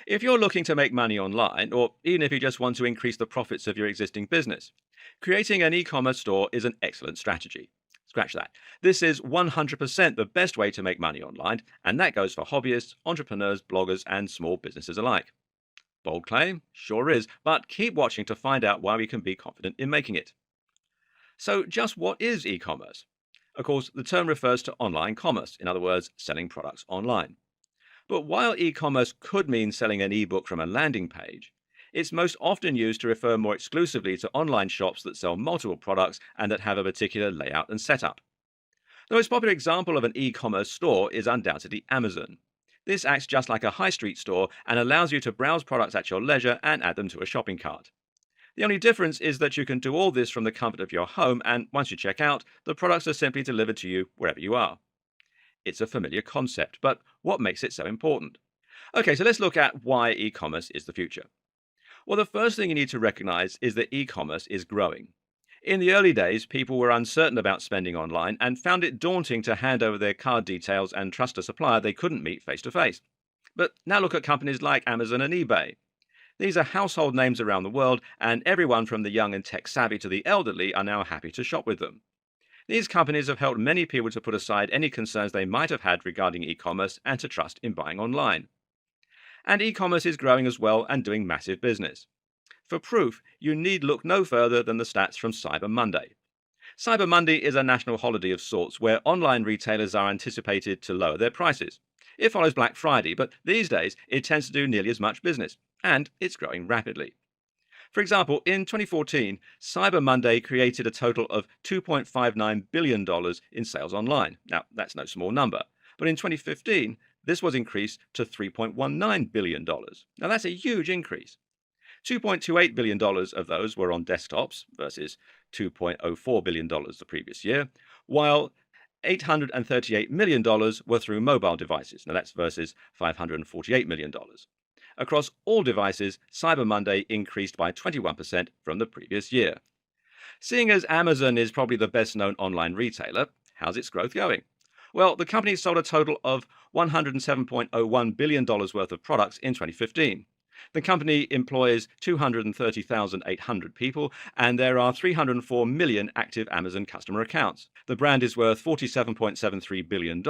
If you're looking to make money online, or even if you just want to increase the profits of your existing business, creating an e-commerce store is an excellent strategy. Scratch that. This is 100% the best way to make money online, and that goes for hobbyists, entrepreneurs, bloggers, and small businesses alike. Bold claim? Sure is, but keep watching to find out why we can be confident in making it. So, just what is e commerce? Of course, the term refers to online commerce, in other words, selling products online. But while e commerce could mean selling an ebook from a landing page, it's most often used to refer more exclusively to online shops that sell multiple products and that have a particular layout and setup. The most popular example of an e commerce store is undoubtedly Amazon. This acts just like a high street store and allows you to browse products at your leisure and add them to a shopping cart. The only difference is that you can do all this from the comfort of your home, and once you check out, the products are simply delivered to you wherever you are. It's a familiar concept, but what makes it so important? Okay, so let's look at why e commerce is the future. Well, the first thing you need to recognize is that e commerce is growing. In the early days, people were uncertain about spending online and found it daunting to hand over their card details and trust a supplier they couldn't meet face to face. But now look at companies like Amazon and eBay. These are household names around the world, and everyone from the young and tech savvy to the elderly are now happy to shop with them. These companies have helped many people to put aside any concerns they might have had regarding e commerce and to trust in buying online. And e commerce is growing as well and doing massive business. For proof, you need look no further than the stats from Cyber Monday. Cyber Monday is a national holiday of sorts where online retailers are anticipated to lower their prices. It follows Black Friday, but these days it tends to do nearly as much business, and it's growing rapidly. For example, in 2014, Cyber Monday created a total of $2.59 billion in sales online. Now, that's no small number, but in 2015, this was increased to $3.19 billion. Now, that's a huge increase. $2.28 billion of those were on desktops versus $2.04 billion the previous year, while $838 million were through mobile devices. Now that's versus $548 million. Across all devices, Cyber Monday increased by 21% from the previous year. Seeing as Amazon is probably the best known online retailer, how's its growth going? Well, the company sold a total of $107.01 billion worth of products in 2015. The company employs 230,800 people, and there are 304 million active Amazon customer accounts. The brand is worth $47.73 billion,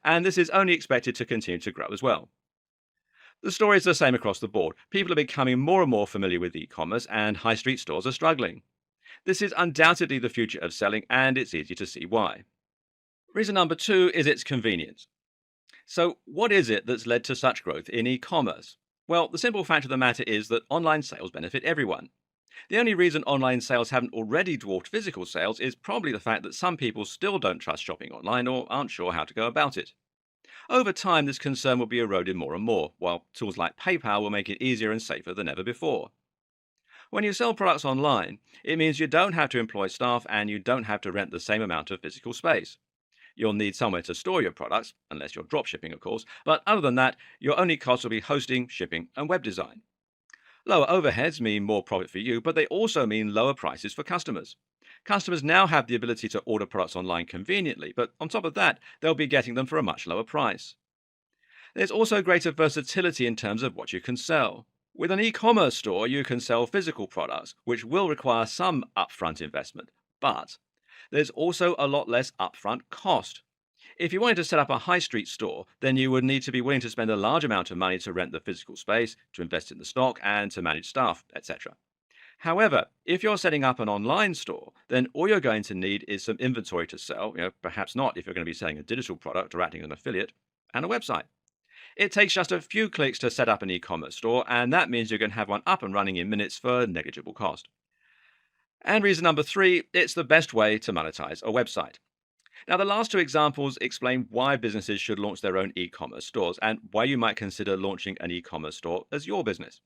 and this is only expected to continue to grow as well. The story is the same across the board. People are becoming more and more familiar with e-commerce, and high street stores are struggling. This is undoubtedly the future of selling, and it's easy to see why. Reason number two is its convenience. So, what is it that's led to such growth in e-commerce? Well, the simple fact of the matter is that online sales benefit everyone. The only reason online sales haven't already dwarfed physical sales is probably the fact that some people still don't trust shopping online or aren't sure how to go about it. Over time, this concern will be eroded more and more, while tools like PayPal will make it easier and safer than ever before. When you sell products online, it means you don't have to employ staff and you don't have to rent the same amount of physical space. You'll need somewhere to store your products, unless you're dropshipping, of course, but other than that, your only cost will be hosting, shipping, and web design. Lower overheads mean more profit for you, but they also mean lower prices for customers. Customers now have the ability to order products online conveniently, but on top of that, they'll be getting them for a much lower price. There's also greater versatility in terms of what you can sell. With an e-commerce store, you can sell physical products, which will require some upfront investment, but there's also a lot less upfront cost. If you wanted to set up a high street store, then you would need to be willing to spend a large amount of money to rent the physical space, to invest in the stock, and to manage staff, etc. However, if you're setting up an online store, then all you're going to need is some inventory to sell, perhaps not if you're going to be selling a digital product or acting as an affiliate, and a website. It takes just a few clicks to set up an e-commerce store, and that means you can have one up and running in minutes for negligible cost. And reason number three, it's the best way to monetize a website. Now, the last two examples explain why businesses should launch their own e-commerce stores and why you might consider launching an e-commerce store as your business.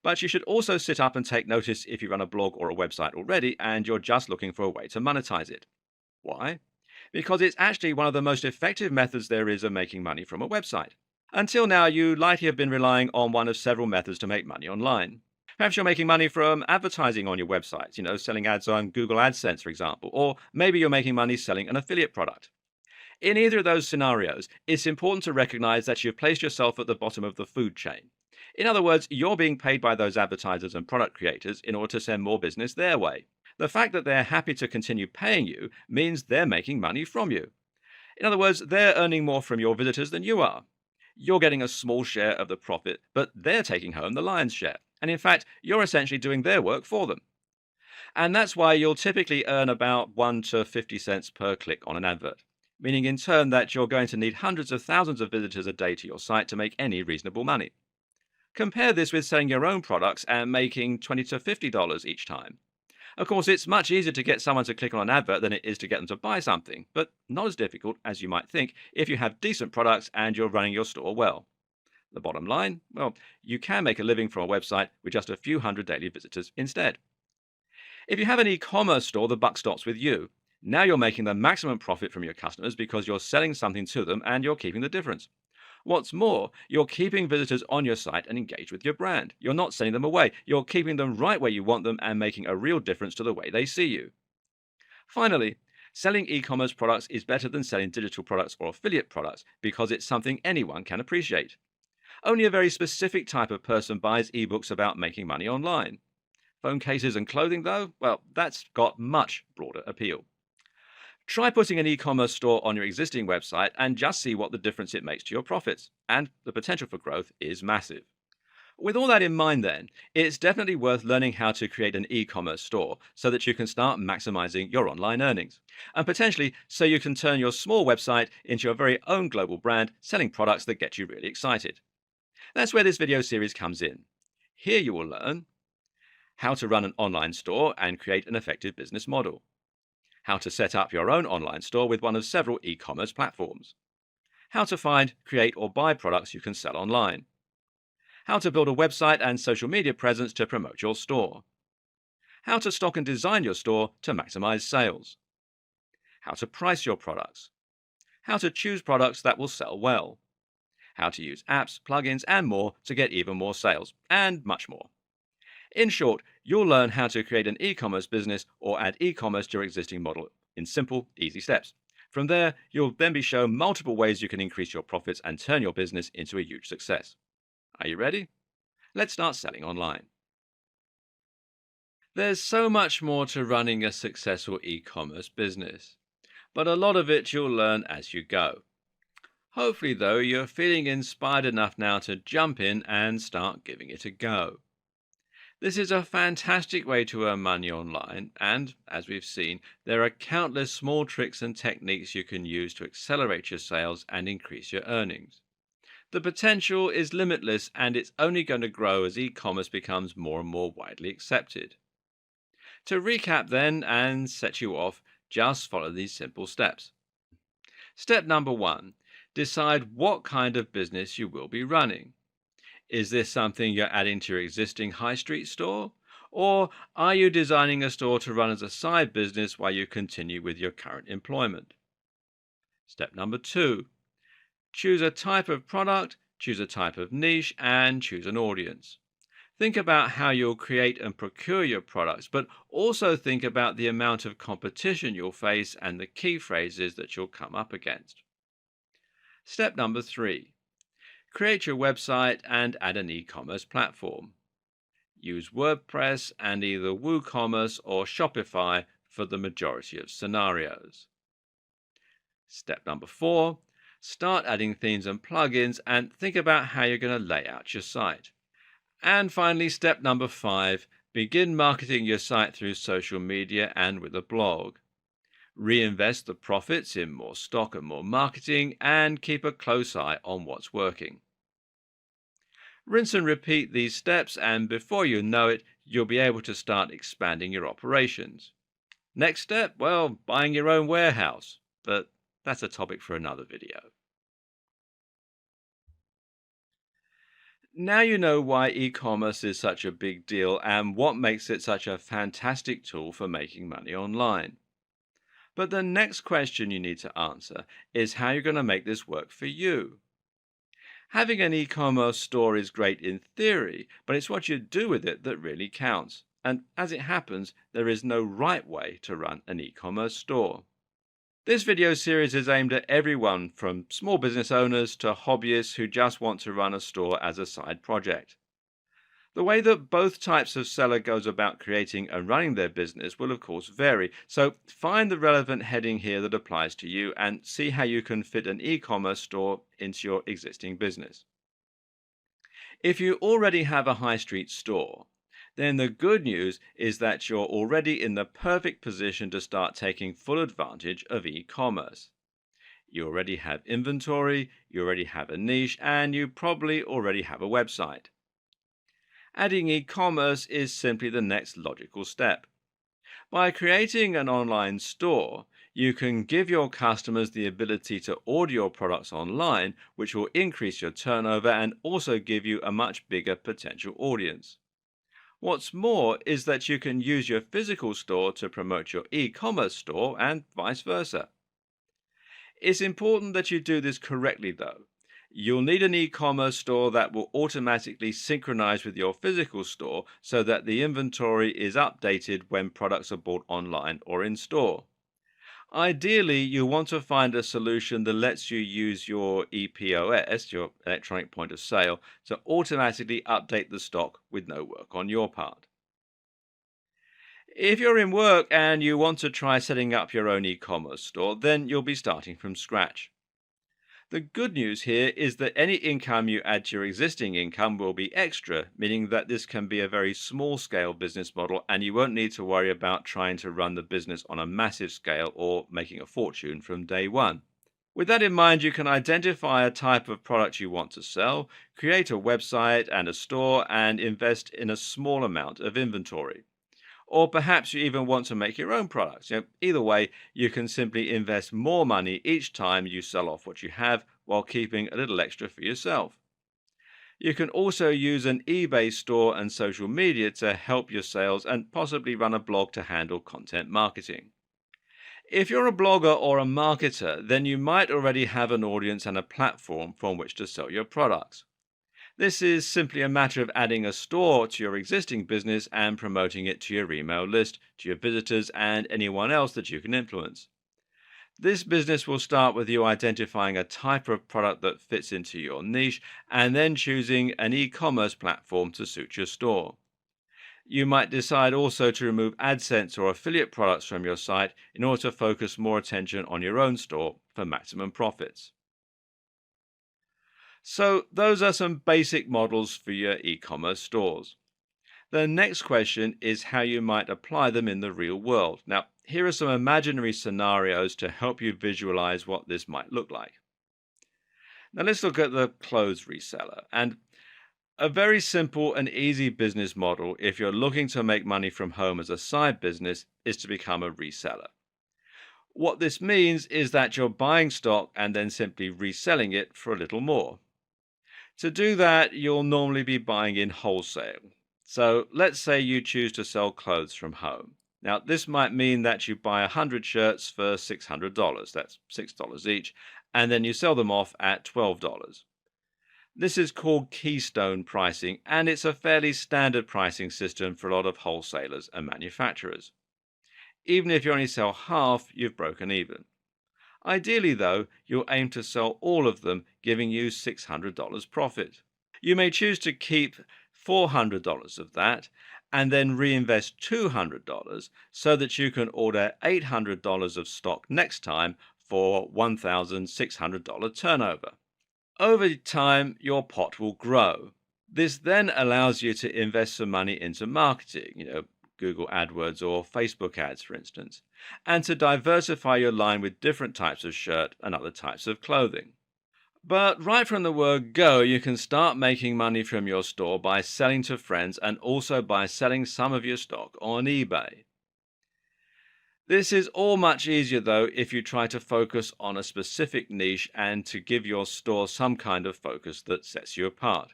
But you should also sit up and take notice if you run a blog or a website already and you're just looking for a way to monetize it. Why? Because it's actually one of the most effective methods there is of making money from a website. Until now, you likely have been relying on one of several methods to make money online. Perhaps you're making money from advertising on your website, selling ads on Google AdSense, for example, or maybe you're making money selling an affiliate product. In either of those scenarios, it's important to recognize that you've placed yourself at the bottom of the food chain. In other words, you're being paid by those advertisers and product creators in order to send more business their way. The fact that they're happy to continue paying you means they're making money from you. In other words, they're earning more from your visitors than you are. You're getting a small share of the profit, but they're taking home the lion's share. And in fact, you're essentially doing their work for them. And that's why you'll typically earn about 1 to 50 cents per click on an advert, meaning in turn that you're going to need hundreds of thousands of visitors a day to your site to make any reasonable money. Compare this with selling your own products and making $20 to $50 each time. Of course, it's much easier to get someone to click on an advert than it is to get them to buy something, but not as difficult as you might think if you have decent products and you're running your store well. The bottom line? Well, you can make a living from a website with just a few hundred daily visitors instead. If you have an e-commerce store, the buck stops with you. Now you're making the maximum profit from your customers because you're selling something to them and you're keeping the difference. What's more, you're keeping visitors on your site and engaged with your brand. You're not sending them away. You're keeping them right where you want them and making a real difference to the way they see you. Finally, selling e-commerce products is better than selling digital products or affiliate products because it's something anyone can appreciate. Only a very specific type of person buys ebooks about making money online. Phone cases and clothing, though, well, that's got much broader appeal. Try putting an e-commerce store on your existing website and just see what the difference it makes to your profits. And the potential for growth is massive. With all that in mind, then, it's definitely worth learning how to create an e-commerce store so that you can start maximizing your online earnings. And potentially so you can turn your small website into your very own global brand, selling products that get you really excited. That's where this video series comes in. Here you will learn how to run an online store and create an effective business model, how to set up your own online store with one of several e-commerce platforms, how to find, create, or buy products you can sell online, how to build a website and social media presence to promote your store, how to stock and design your store to maximize sales, how to price your products, how to choose products that will sell well, how to use apps, plugins, and more to get even more sales, and much more. In short, you'll learn how to create an e-commerce business or add e-commerce to your existing model in simple, easy steps. From there, you'll then be shown multiple ways you can increase your profits and turn your business into a huge success. Are you ready? Let's start selling online. There's so much more to running a successful e-commerce business, but a lot of it you'll learn as you go. Hopefully, though, you're feeling inspired enough now to jump in and start giving it a go. This is a fantastic way to earn money online, and as we've seen, there are countless small tricks and techniques you can use to accelerate your sales and increase your earnings. The potential is limitless, and it's only going to grow as e-commerce becomes more and more widely accepted. To recap then and set you off, just follow these simple steps. Step number 1, decide what kind of business you will be running. Is this something you're adding to your existing high street store? Or are you designing a store to run as a side business while you continue with your current employment? Step number 2, choose a type of product, choose a type of niche, and choose an audience. Think about how you'll create and procure your products, but also think about the amount of competition you'll face and the key phrases that you'll come up against. Step number 3, create your website and add an e-commerce platform. Use WordPress and either WooCommerce or Shopify for the majority of scenarios. Step number 4, start adding themes and plugins and think about how you're going to lay out your site. And finally, step number 5, begin marketing your site through social media and with a blog. Reinvest the profits in more stock and more marketing and keep a close eye on what's working. Rinse and repeat these steps, and before you know it, you'll be able to start expanding your operations. Next step, well, buying your own warehouse, but that's a topic for another video. Now you know why e-commerce is such a big deal and what makes it such a fantastic tool for making money online. But the next question you need to answer is how you're going to make this work for you. Having an e-commerce store is great in theory, but it's what you do with it that really counts. And as it happens, there is no right way to run an e-commerce store. This video series is aimed at everyone from small business owners to hobbyists who just want to run a store as a side project. The way that both types of seller goes about creating and running their business will of course vary. So find the relevant heading here that applies to you and see how you can fit an e-commerce store into your existing business. If you already have a high street store, then the good news is that you're already in the perfect position to start taking full advantage of e-commerce. You already have inventory, you already have a niche, and you probably already have a website. Adding e-commerce is simply the next logical step. By creating an online store, you can give your customers the ability to order your products online, which will increase your turnover and also give you a much bigger potential audience. What's more is that you can use your physical store to promote your e-commerce store and vice versa. It's important that you do this correctly, though. You'll need an e commerce store that will automatically synchronize with your physical store so that the inventory is updated when products are bought online or in store. Ideally, you want to find a solution that lets you use your EPOS, your electronic point of sale, to automatically update the stock with no work on your part. If you're in work and you want to try setting up your own e commerce store, then you'll be starting from scratch. The good news here is that any income you add to your existing income will be extra, meaning that this can be a very small scale business model and you won't need to worry about trying to run the business on a massive scale or making a fortune from day one. With that in mind, you can identify a type of product you want to sell, create a website and a store, and invest in a small amount of inventory. Or perhaps you even want to make your own products. Either way, you can simply invest more money each time you sell off what you have while keeping a little extra for yourself. You can also use an eBay store and social media to help your sales and possibly run a blog to handle content marketing. If you're a blogger or a marketer, then you might already have an audience and a platform from which to sell your products. This is simply a matter of adding a store to your existing business and promoting it to your email list, to your visitors, and anyone else that you can influence. This business will start with you identifying a type of product that fits into your niche and then choosing an e commerce platform to suit your store. You might decide also to remove AdSense or affiliate products from your site in order to focus more attention on your own store for maximum profits. So, those are some basic models for your e commerce stores. The next question is how you might apply them in the real world. Now, here are some imaginary scenarios to help you visualize what this might look like. Now, let's look at the clothes reseller. And a very simple and easy business model, if you're looking to make money from home as a side business, is to become a reseller. What this means is that you're buying stock and then simply reselling it for a little more. To do that, you'll normally be buying in wholesale. So let's say you choose to sell clothes from home. Now, this might mean that you buy 100 shirts for $600, that's $6 each, and then you sell them off at $12. This is called keystone pricing, and it's a fairly standard pricing system for a lot of wholesalers and manufacturers. Even if you only sell half, you've broken even. Ideally, though, you'll aim to sell all of them, giving you $600 profit. You may choose to keep $400 of that and then reinvest $200 so that you can order $800 of stock next time for $1,600 turnover. Over time, your pot will grow. This then allows you to invest some money into marketing, Google AdWords or Facebook ads, for instance, and to diversify your line with different types of shirt and other types of clothing. But right from the word go, you can start making money from your store by selling to friends and also by selling some of your stock on eBay. This is all much easier though if you try to focus on a specific niche and to give your store some kind of focus that sets you apart.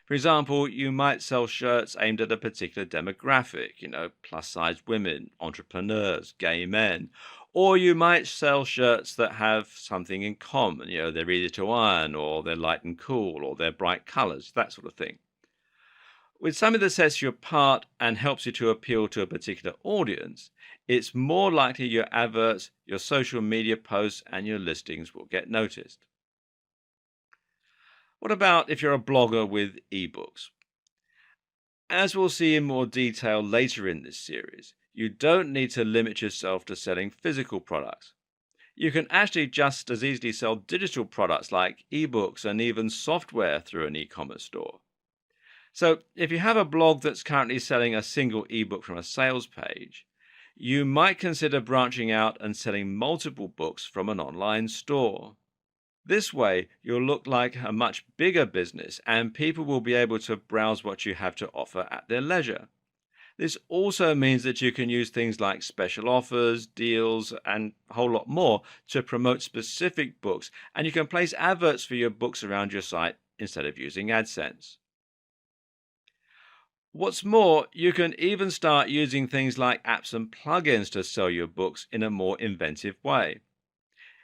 For example, you might sell shirts aimed at a particular demographic, plus size women, entrepreneurs, gay men. Or you might sell shirts that have something in common, they're easy to iron, or they're light and cool, or they're bright colors, that sort of thing. With something that sets you apart and helps you to appeal to a particular audience, it's more likely your adverts, your social media posts, and your listings will get noticed. What about if you're a blogger with ebooks? As we'll see in more detail later in this series, you don't need to limit yourself to selling physical products. You can actually just as easily sell digital products like ebooks and even software through an e-commerce store. So, if you have a blog that's currently selling a single ebook from a sales page, you might consider branching out and selling multiple books from an online store. This way, you'll look like a much bigger business and people will be able to browse what you have to offer at their leisure. This also means that you can use things like special offers, deals, and a whole lot more to promote specific books, and you can place adverts for your books around your site instead of using AdSense. What's more, you can even start using things like apps and plugins to sell your books in a more inventive way.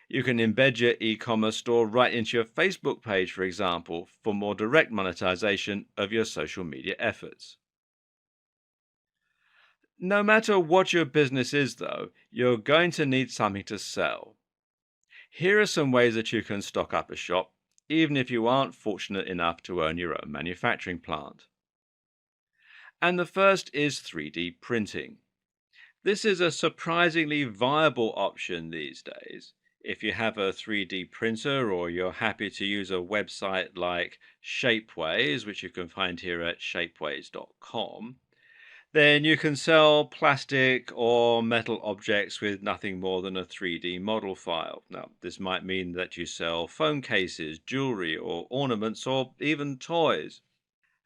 You can embed your e-commerce store right into your Facebook page, for example, for more direct monetization of your social media efforts. No matter what your business is, though, you're going to need something to sell. Here are some ways that you can stock up a shop, even if you aren't fortunate enough to own your own manufacturing plant. And the first is 3D printing. This is a surprisingly viable option these days. If you have a 3D printer or you're happy to use a website like Shapeways, which you can find here at shapeways.com, then you can sell plastic or metal objects with nothing more than a 3D model file. Now, this might mean that you sell phone cases, jewelry, or ornaments, or even toys.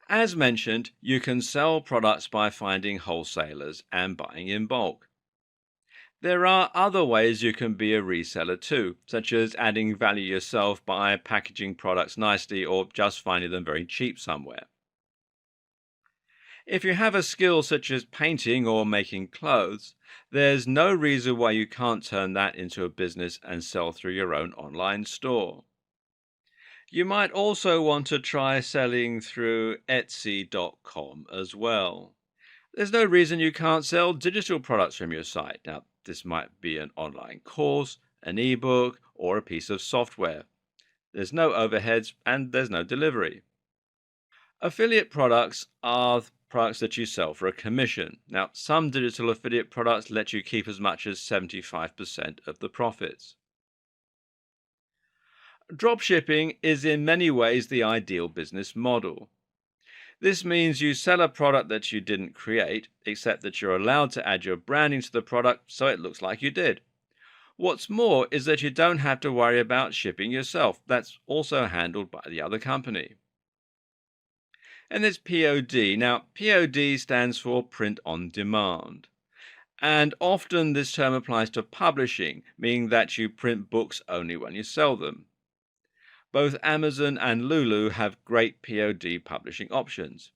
As mentioned, you can sell products by finding wholesalers and buying in bulk. There are other ways you can be a reseller too, such as adding value yourself by packaging products nicely or just finding them very cheap somewhere. If you have a skill such as painting or making clothes, there's no reason why you can't turn that into a business and sell through your own online store. You might also want to try selling through Etsy.com as well. There's no reason you can't sell digital products from your site. Now, this might be an online course, an ebook, or a piece of software. There's no overheads and there's no delivery. Affiliate products are products that you sell for a commission. Now, some digital affiliate products let you keep as much as 75% of the profits. Dropshipping is in many ways the ideal business model. This means you sell a product that you didn't create, except that you're allowed to add your branding to the product so it looks like you did. What's more is that you don't have to worry about shipping yourself. That's also handled by the other company. And there's POD. Now, POD stands for print on demand. And often this term applies to publishing, meaning that you print books only when you sell them. Both Amazon and Lulu have great POD publishing options.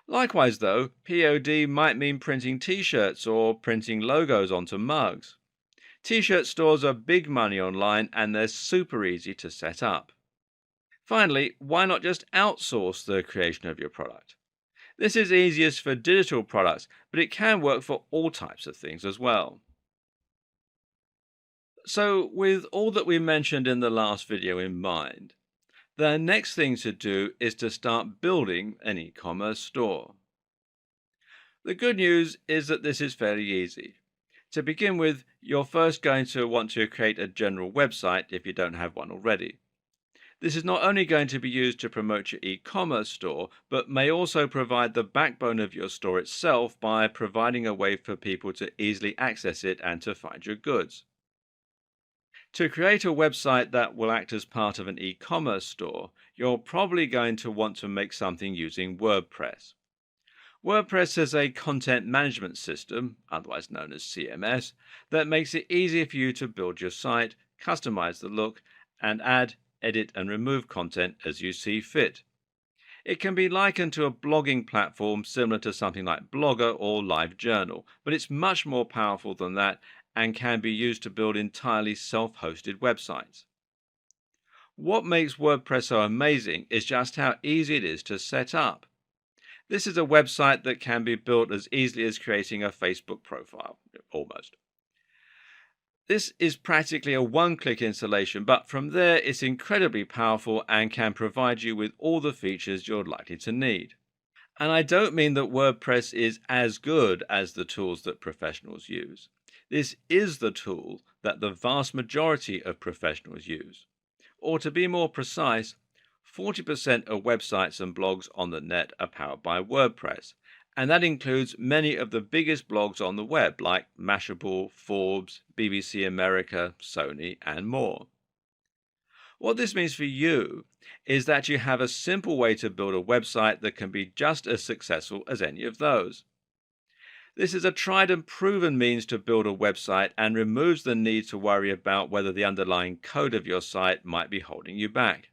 Likewise, though, POD might mean printing t-shirts or printing logos onto mugs. T-shirt stores are big money online and they're super easy to set up. Finally, why not just outsource the creation of your product? This is easiest for digital products, but it can work for all types of things as well. So, with all that we mentioned in the last video in mind, the next thing to do is to start building an e-commerce store. The good news is that this is fairly easy. To begin with, you're first going to want to create a general website if you don't have one already. This is not only going to be used to promote your e-commerce store, but may also provide the backbone of your store itself by providing a way for people to easily access it and to find your goods. To create a website that will act as part of an e-commerce store, you're probably going to want to make something using WordPress. WordPress is a content management system, otherwise known as CMS, that makes it easy for you to build your site, customize the look, and add, edit, and remove content as you see fit. It can be likened to a blogging platform similar to something like Blogger or LiveJournal, but it's much more powerful than that and can be used to build entirely self-hosted websites. What makes WordPress so amazing is just how easy it is to set up. This is a website that can be built as easily as creating a Facebook profile, almost. This is practically a one-click installation, but from there it's incredibly powerful and can provide you with all the features you're likely to need. And I don't mean that WordPress is as good as the tools that professionals use. This is the tool that the vast majority of professionals use. Or to be more precise, 40% of websites and blogs on the net are powered by WordPress. And that includes many of the biggest blogs on the web, like Mashable, Forbes, BBC America, Sony, and more. What this means for you is that you have a simple way to build a website that can be just as successful as any of those. This is a tried and proven means to build a website and removes the need to worry about whether the underlying code of your site might be holding you back.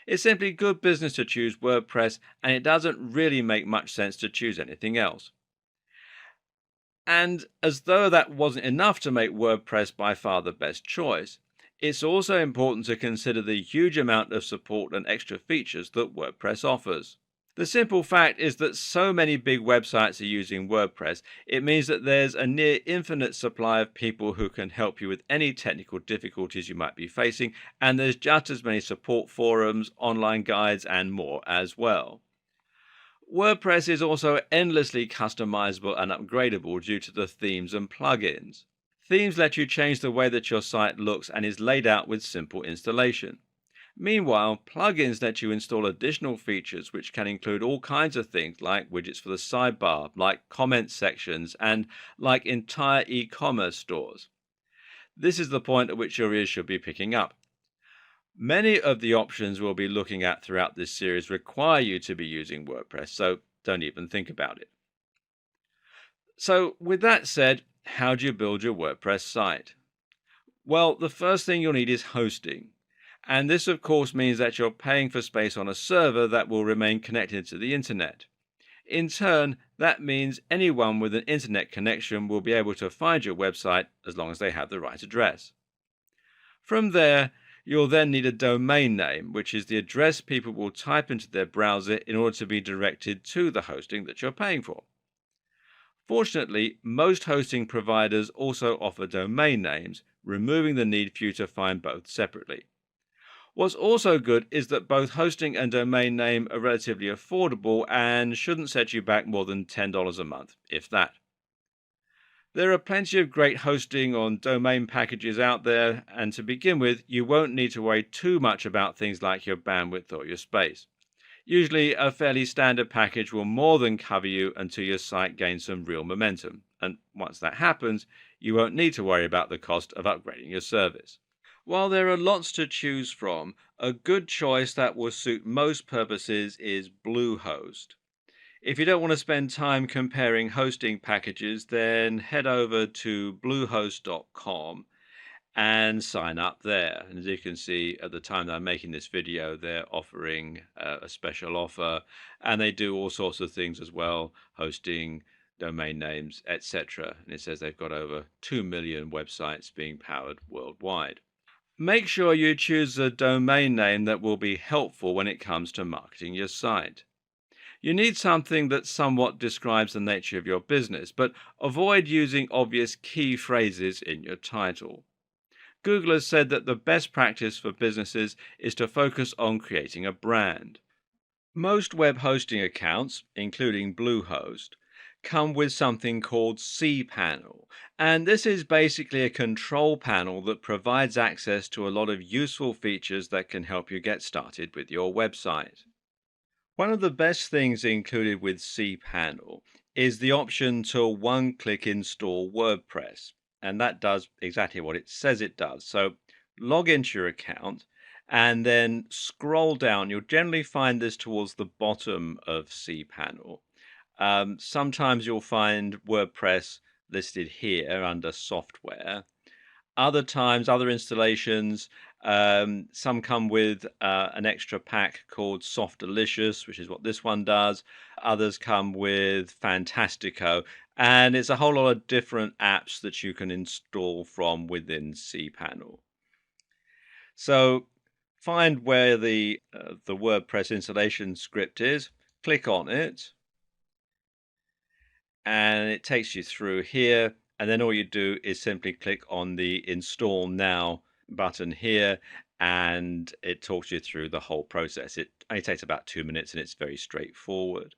It's simply good business to choose WordPress, and it doesn't really make much sense to choose anything else. And as though that wasn't enough to make WordPress by far the best choice, it's also important to consider the huge amount of support and extra features that WordPress offers. The simple fact is that so many big websites are using WordPress, it means that there's a near infinite supply of people who can help you with any technical difficulties you might be facing, and there's just as many support forums, online guides, and more as well. WordPress is also endlessly customizable and upgradable due to the themes and plugins. Themes let you change the way that your site looks and is laid out with simple installation. Meanwhile, plugins let you install additional features which can include all kinds of things like widgets for the sidebar, like comment sections, and like entire e-commerce stores. This is the point at which your ears should be picking up. Many of the options we'll be looking at throughout this series require you to be using WordPress, so don't even think about it. So, with that said, how do you build your WordPress site? Well, the first thing you'll need is hosting. And this, of course, means that you're paying for space on a server that will remain connected to the internet. In turn, that means anyone with an internet connection will be able to find your website as long as they have the right address. From there, you'll then need a domain name, which is the address people will type into their browser in order to be directed to the hosting that you're paying for. Fortunately, most hosting providers also offer domain names, removing the need for you to find both separately. What's also good is that both hosting and domain name are relatively affordable and shouldn't set you back more than $10 a month, if that. There are plenty of great hosting on domain packages out there, and to begin with, you won't need to worry too much about things like your bandwidth or your space. Usually, a fairly standard package will more than cover you until your site gains some real momentum, and once that happens, you won't need to worry about the cost of upgrading your service. While there are lots to choose from, a good choice that will suit most purposes is Bluehost. If you don't want to spend time comparing hosting packages, then head over to bluehost.com and sign up there. And as you can see, at the time that I'm making this video, they're offering a special offer, and they do all sorts of things as well, hosting, domain names, etc. And it says they've got over 2 million websites being powered worldwide. Make sure you choose a domain name that will be helpful when it comes to marketing your site. You need something that somewhat describes the nature of your business, but avoid using obvious key phrases in your title. Google has said that the best practice for businesses is to focus on creating a brand. Most web hosting accounts, including Bluehost, come with something called cPanel, and this is basically a control panel that provides access to a lot of useful features that can help you get started with your website. One of the best things included with cPanel is the option to one-click install WordPress, and that does exactly what it says it does. So log into your account and then scroll down. You'll generally find this towards the bottom of cPanel. Sometimes you'll find WordPress listed here under software. Other times, other installations, some come with an extra pack called Soft Delicious, which is what this one does. Others come with Fantastico, and it's a whole lot of different apps that you can install from within cPanel. So find where the WordPress installation script is, click on it, and it takes you through here. And then all you do is simply click on the Install Now button here, and it talks you through the whole process. It only takes about 2 minutes and it's very straightforward.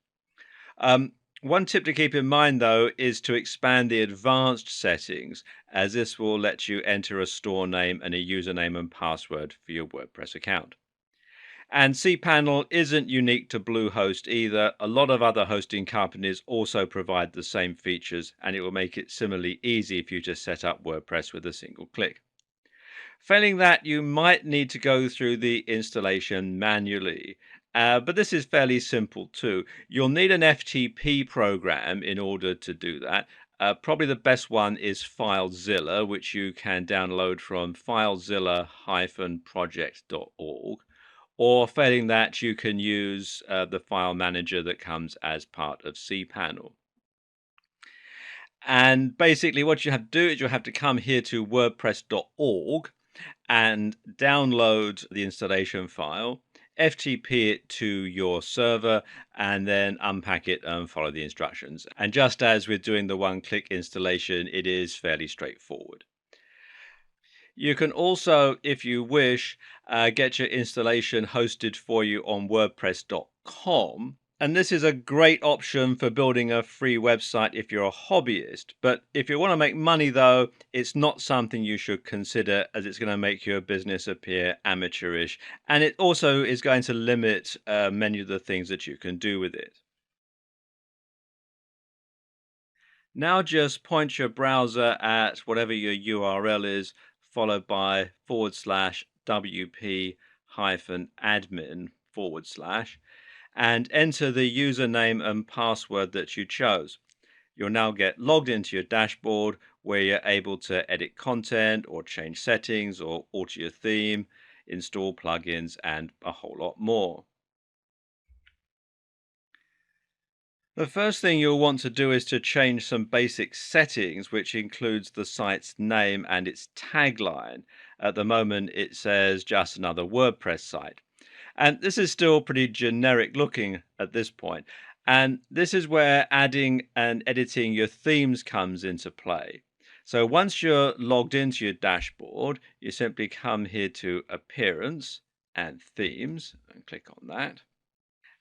One tip to keep in mind, though, is to expand the advanced settings, as this will let you enter a store name and a username and password for your WordPress account. And cPanel isn't unique to Bluehost either. A lot of other hosting companies also provide the same features, and it will make it similarly easy for you to set up WordPress with a single click. Failing that, you might need to go through the installation manually. But this is fairly simple too. You'll need an FTP program in order to do that. Probably the best one is FileZilla, which you can download from filezilla-project.org. Or failing that, you can use the file manager that comes as part of cPanel. And basically, what you have to do is you have to come here to wordpress.org and download the installation file, FTP it to your server, and then unpack it and follow the instructions. And just as with doing the one-click installation, it is fairly straightforward. You can also, if you wish, get your installation hosted for you on WordPress.com. And this is a great option for building a free website if you're a hobbyist. But if you want to make money, though, it's not something you should consider, as it's going to make your business appear amateurish. And it also is going to limit many of the things that you can do with it. Now just point your browser at whatever your URL is, followed by /wp-admin/ and enter the username and password that you chose. You'll now get logged into your dashboard where you're able to edit content or change settings or alter your theme, install plugins, and a whole lot more. The first thing you'll want to do is to change some basic settings, which includes the site's name and its tagline. At the moment, it says just another WordPress site. And this is still pretty generic looking at this point. And this is where adding and editing your themes comes into play. So once you're logged into your dashboard, you simply come here to Appearance and Themes and click on that.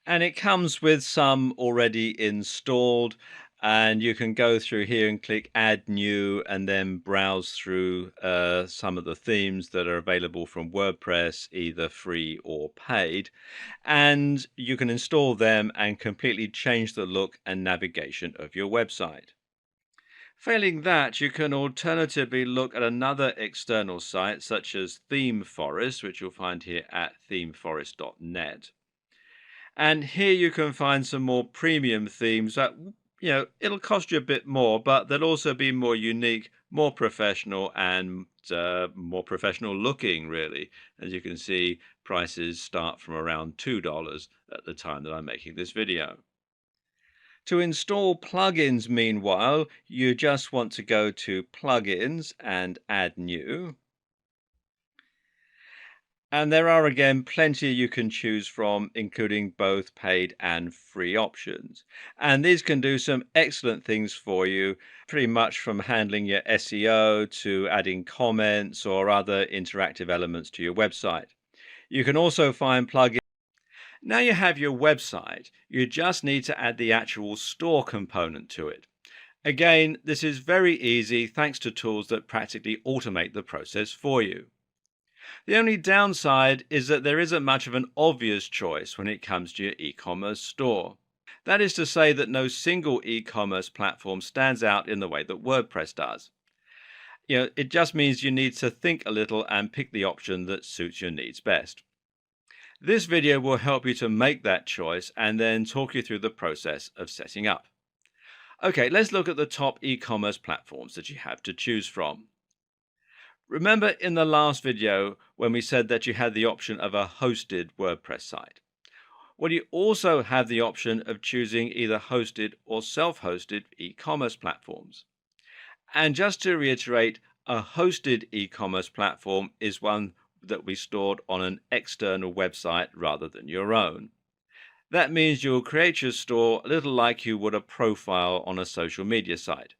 And it comes with some already installed, and you can go through here and click Add New and then browse through some of the themes that are available from WordPress, either free or paid. And you can install them and completely change the look and navigation of your website. Failing that, you can alternatively look at another external site such as ThemeForest, which you'll find here at themeforest.net. And here you can find some more premium themes that, it'll cost you a bit more, but they'll also be more unique, more professional, and more professional looking, really. As you can see, prices start from around $2 at the time that I'm making this video. To install plugins, meanwhile, you just want to go to Plugins and Add New. And there are, again, plenty you can choose from, including both paid and free options. And these can do some excellent things for you, pretty much from handling your SEO to adding comments or other interactive elements to your website. You can also find plugins. Now you have your website, you just need to add the actual store component to it. Again, this is very easy thanks to tools that practically automate the process for you. The only downside is that there isn't much of an obvious choice when it comes to your e-commerce store. That is to say that no single e-commerce platform stands out in the way that WordPress does. It just means you need to think a little and pick the option that suits your needs best. This video will help you to make that choice and then talk you through the process of setting up. Okay, let's look at the top e-commerce platforms that you have to choose from. Remember in the last video when we said that you had the option of a hosted WordPress site? Well, you also have the option of choosing either hosted or self-hosted e-commerce platforms. And just to reiterate, a hosted e-commerce platform is one that we stored on an external website rather than your own. That means you'll create your store a little like you would a profile on a social media site.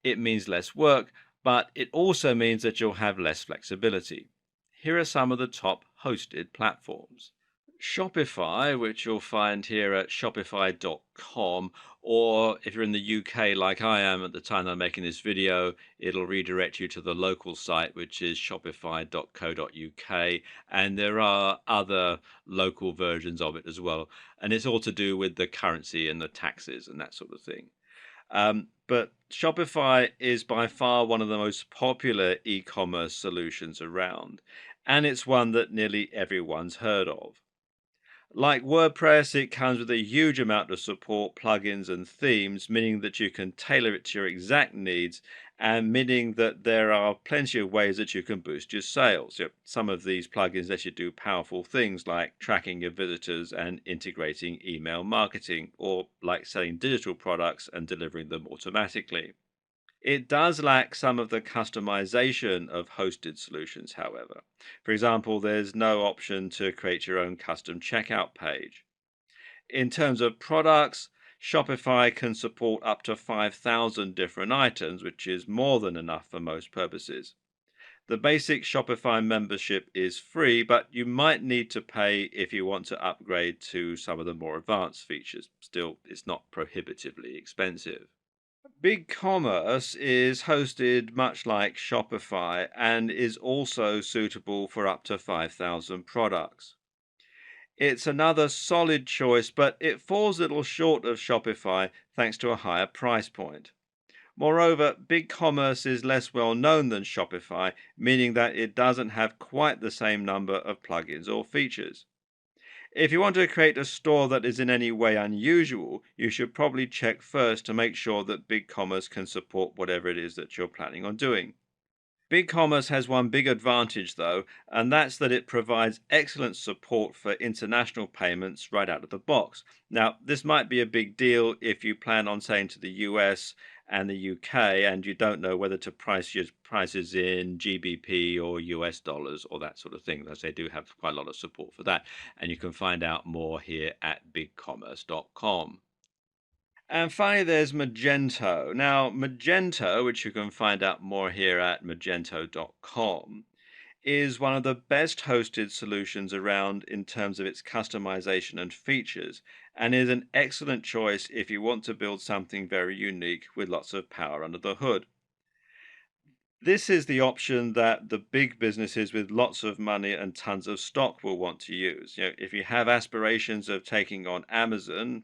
It means less work, but it also means that you'll have less flexibility. Here are some of the top hosted platforms. Shopify, which you'll find here at shopify.com, or if you're in the UK like I am at the time that I'm making this video, it'll redirect you to the local site, which is shopify.co.uk. And there are other local versions of it as well. And it's all to do with the currency and the taxes and that sort of thing. But Shopify is by far one of the most popular e commerce solutions around. And it's one that nearly everyone's heard of. Like WordPress, it comes with a huge amount of support, plugins, and themes, meaning that you can tailor it to your exact needs, and meaning that there are plenty of ways that you can boost your sales. Some of these plugins let you do powerful things like tracking your visitors and integrating email marketing, or like selling digital products and delivering them automatically. It does lack some of the customization of hosted solutions, however. For example, there's no option to create your own custom checkout page. In terms of products, Shopify can support up to 5,000 different items, which is more than enough for most purposes. The basic Shopify membership is free, but you might need to pay if you want to upgrade to some of the more advanced features. Still, it's not prohibitively expensive. Big Commerce is hosted much like Shopify and is also suitable for up to 5,000 products. It's another solid choice, but it falls a little short of Shopify thanks to a higher price point. Moreover, Big Commerce is less well known than Shopify, meaning that it doesn't have quite the same number of plugins or features. If you want to create a store that is in any way unusual, you should probably check first to make sure that BigCommerce can support whatever it is that you're planning on doing. BigCommerce has one big advantage, though, and that's that it provides excellent support for international payments right out of the box. Now, this might be a big deal if you plan on selling to the US and the UK and you don't know whether to price your prices in GBP or US dollars or that sort of thing, as they do have quite a lot of support for that. And you can find out more here at bigcommerce.com. And finally, there's Magento. Now, Magento, which you can find out more here at magento.com, is one of the best hosted solutions around in terms of its customization and features, and is an excellent choice if you want to build something very unique with lots of power under the hood. This is the option that the big businesses with lots of money and tons of stock will want to use. If you have aspirations of taking on Amazon,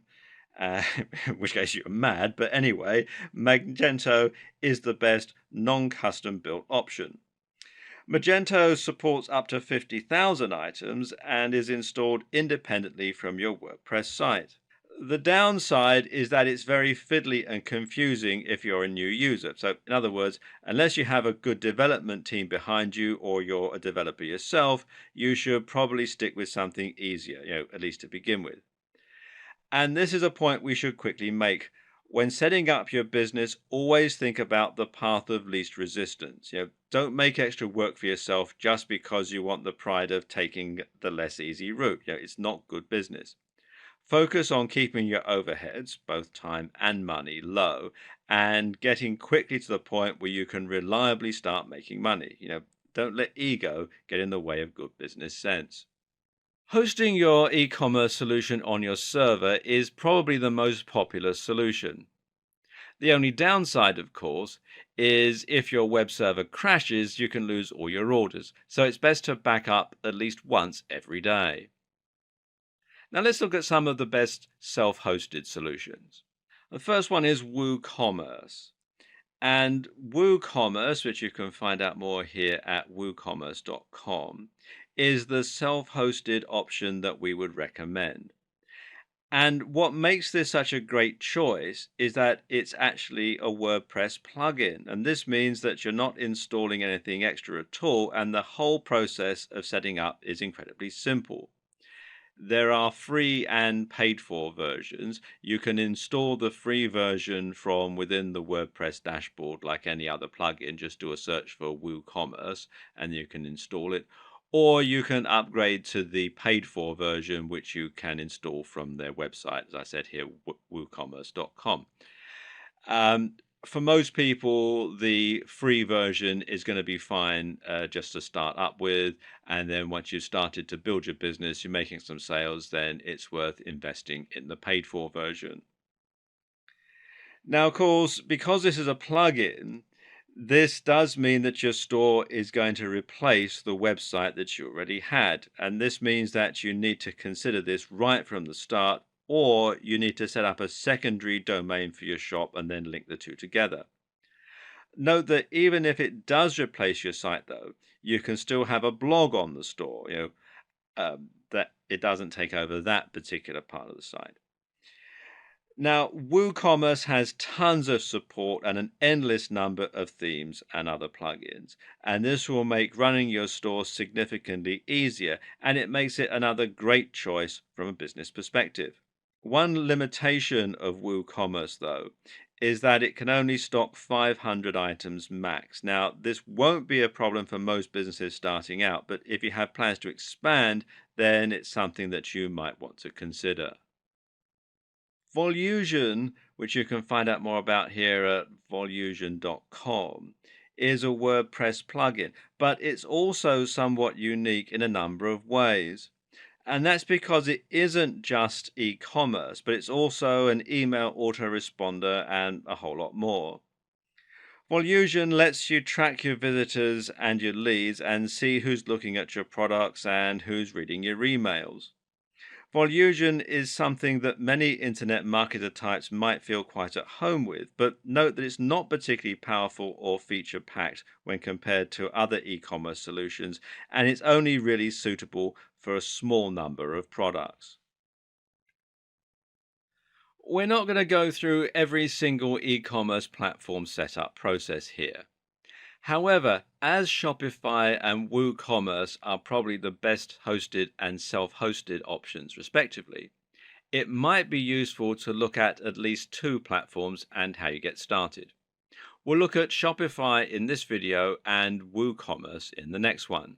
uh, in which case you're mad, but anyway, Magento is the best non-custom built option. Magento supports up to 50,000 items and is installed independently from your WordPress site. The downside is that it's very fiddly and confusing if you're a new user. So, in other words, unless you have a good development team behind you or you're a developer yourself, you should probably stick with something easier, at least to begin with. And this is a point we should quickly make. When setting up your business, always think about the path of least resistance. Don't make extra work for yourself just because you want the pride of taking the less easy route. It's not good business. Focus on keeping your overheads, both time and money, low and getting quickly to the point where you can reliably start making money. Don't let ego get in the way of good business sense. Hosting your e commerce solution on your server is probably the most popular solution. The only downside, of course, is if your web server crashes, you can lose all your orders. So it's best to back up at least once every day. Now let's look at some of the best self-hosted solutions. The first one is WooCommerce. And WooCommerce, which you can find out more here at woocommerce.com, is the self-hosted option that we would recommend. And what makes this such a great choice is that it's actually a WordPress plugin. And this means that you're not installing anything extra at all, and the whole process of setting up is incredibly simple. There are free and paid for versions. You can install the free version from within the WordPress dashboard like any other plugin. Just do a search for WooCommerce and you can install it. Or you can upgrade to the paid for version, which you can install from their website, as I said here, woocommerce.com. For most people, the free version is going to be fine just to start up with. And then once you've started to build your business, you're making some sales, then it's worth investing in the paid for version. Now, of course, because this is a plugin, this does mean that your store is going to replace the website that you already had. And this means that you need to consider this right from the start, or you need to set up a secondary domain for your shop and then link the two together. Note that even if it does replace your site, though, you can still have a blog on the store, that it doesn't take over that particular part of the site. Now, WooCommerce has tons of support and an endless number of themes and other plugins. And this will make running your store significantly easier, and it makes it another great choice from a business perspective. One limitation of WooCommerce, though, is that it can only stock 500 items max. Now, this won't be a problem for most businesses starting out, but if you have plans to expand, then it's something that you might want to consider. Volusion, which you can find out more about here at volusion.com, is a WordPress plugin, but it's also somewhat unique in a number of ways. And that's because it isn't just e-commerce, but it's also an email autoresponder and a whole lot more. Volusion lets you track your visitors and your leads and see who's looking at your products and who's reading your emails. Volusion is something that many internet marketer types might feel quite at home with, but note that it's not particularly powerful or feature packed when compared to other e commerce solutions, and it's only really suitable for a small number of products. We're not going to go through every single e commerce platform setup process here. However, as Shopify and WooCommerce are probably the best hosted and self hosted options, respectively, it might be useful to look at least two platforms and how you get started. We'll look at Shopify in this video and WooCommerce in the next one.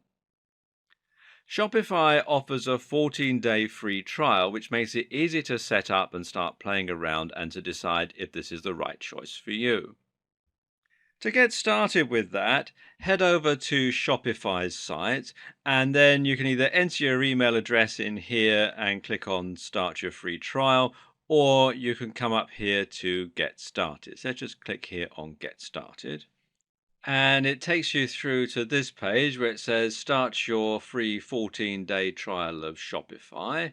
Shopify offers a 14-day free trial, which makes it easy to set up and start playing around and to decide if this is the right choice for you. To get started with that, head over to Shopify's site, and then you can either enter your email address in here and click on Start Your Free Trial, or you can come up here to Get Started. So just click here on Get Started. And it takes you through to this page where it says Start your free 14-day trial of Shopify,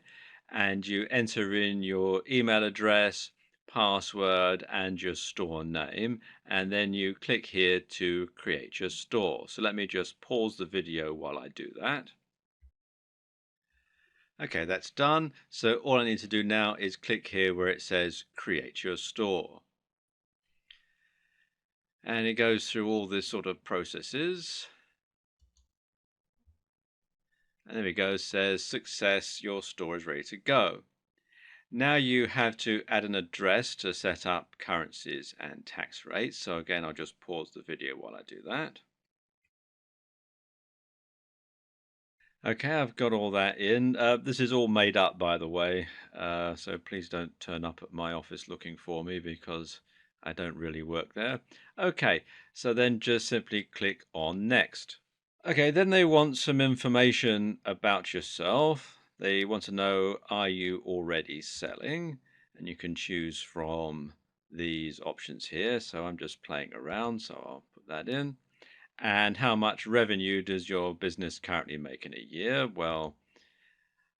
and you enter in your email address, password, and your store name, and then you click here to create your store. So let me just pause the video while I do that. Okay, that's done. So all I need to do now is click here where it says create your store. And it goes through all this sort of processes. And there we go, says success, your store is ready to go. Now you have to add an address to set up currencies and tax rates. So again, I'll just pause the video while I do that. Okay, I've got all that in. This is all made up, by the way. So please don't turn up at my office looking for me because I don't really work there. Okay, so then just simply click on Next. Okay, then they want some information about yourself. They want to know, are you already selling? And you can choose from these options here. So I'm just playing around, so I'll put that in. And how much revenue does your business currently make in a year? Well,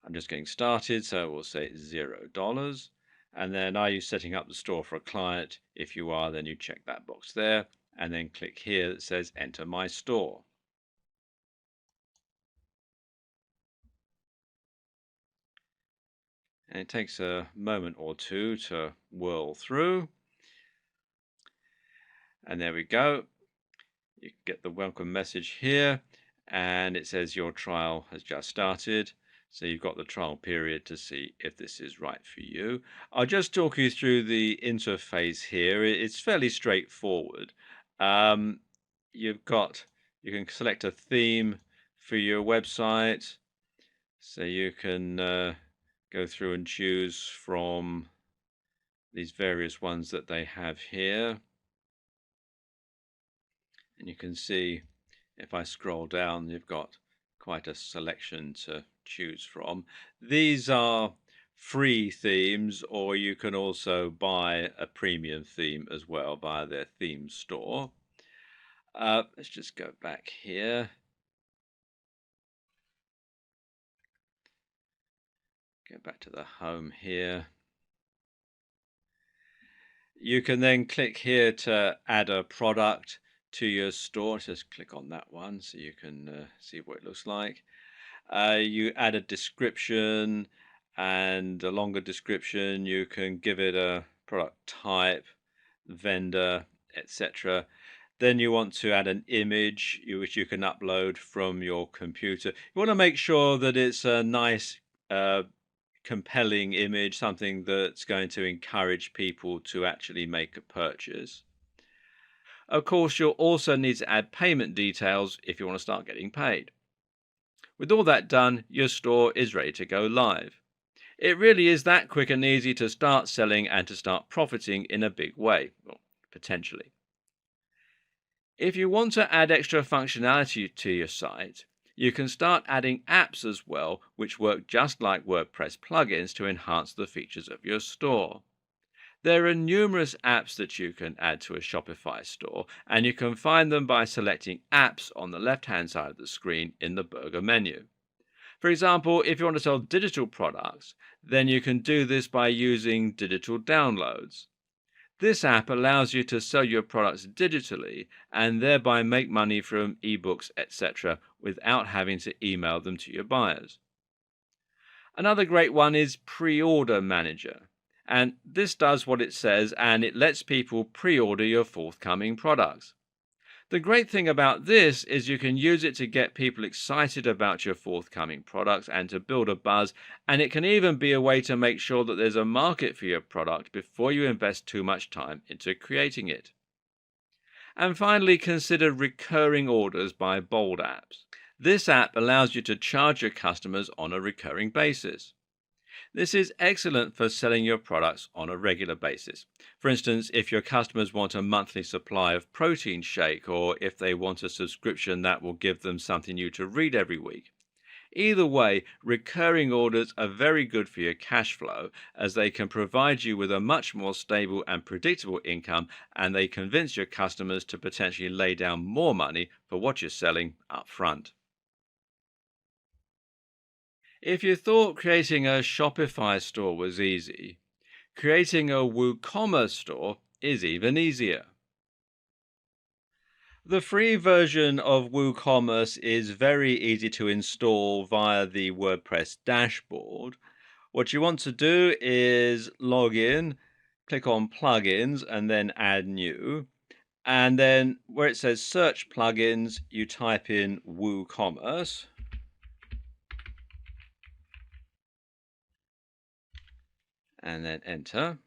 I'm just getting started, so we'll say $0. And then, are you setting up the store for a client? If you are, then you check that box there, and then click here that says Enter My Store. And it takes a moment or two to whirl through. And there we go. You get the welcome message here, and it says your trial has just started. So you've got the trial period to see if this is right for you. I'll just talk you through the interface here. It's fairly straightforward. You've got, you can select a theme for your website. So you can go through and choose from these various ones that they have here. And you can see if I scroll down, you've got quite a selection to choose from. These are free themes, or you can also buy a premium theme as well via their theme store. Let's just go back here. Go back to the home here. You can then click here to add a product to your store. Just click on that one so you can see what it looks like. You add a description and a longer description. You can give it a product type, vendor, etc. Then you want to add an image which you can upload from your computer. You want to make sure that it's a nice, compelling image, something that's going to encourage people to actually make a purchase. Of course, you'll also need to add payment details if you want to start getting paid. With all that done, your store is ready to go live. It really is that quick and easy to start selling and to start profiting in a big way, well, potentially. If you want to add extra functionality to your site, you can start adding apps as well, which work just like WordPress plugins to enhance the features of your store. There are numerous apps that you can add to a Shopify store, and you can find them by selecting Apps on the left-hand side of the screen in the burger menu. For example, if you want to sell digital products, then you can do this by using digital downloads. This app allows you to sell your products digitally and thereby make money from ebooks, etc., without having to email them to your buyers. Another great one is Pre-Order Manager. And this does what it says, and it lets people pre-order your forthcoming products. The great thing about this is you can use it to get people excited about your forthcoming products and to build a buzz, and it can even be a way to make sure that there's a market for your product before you invest too much time into creating it. And finally, consider recurring orders by Bold Apps. This app allows you to charge your customers on a recurring basis. This is excellent for selling your products on a regular basis. For instance, if your customers want a monthly supply of protein shake, or if they want a subscription that will give them something new to read every week. Either way, recurring orders are very good for your cash flow, as they can provide you with a much more stable and predictable income, and they convince your customers to potentially lay down more money for what you're selling up front. If you thought creating a Shopify store was easy, creating a WooCommerce store is even easier. The free version of WooCommerce is very easy to install via the WordPress dashboard. What you want to do is log in, click on plugins, and then add new. And then where it says search plugins, you type in WooCommerce and then enter.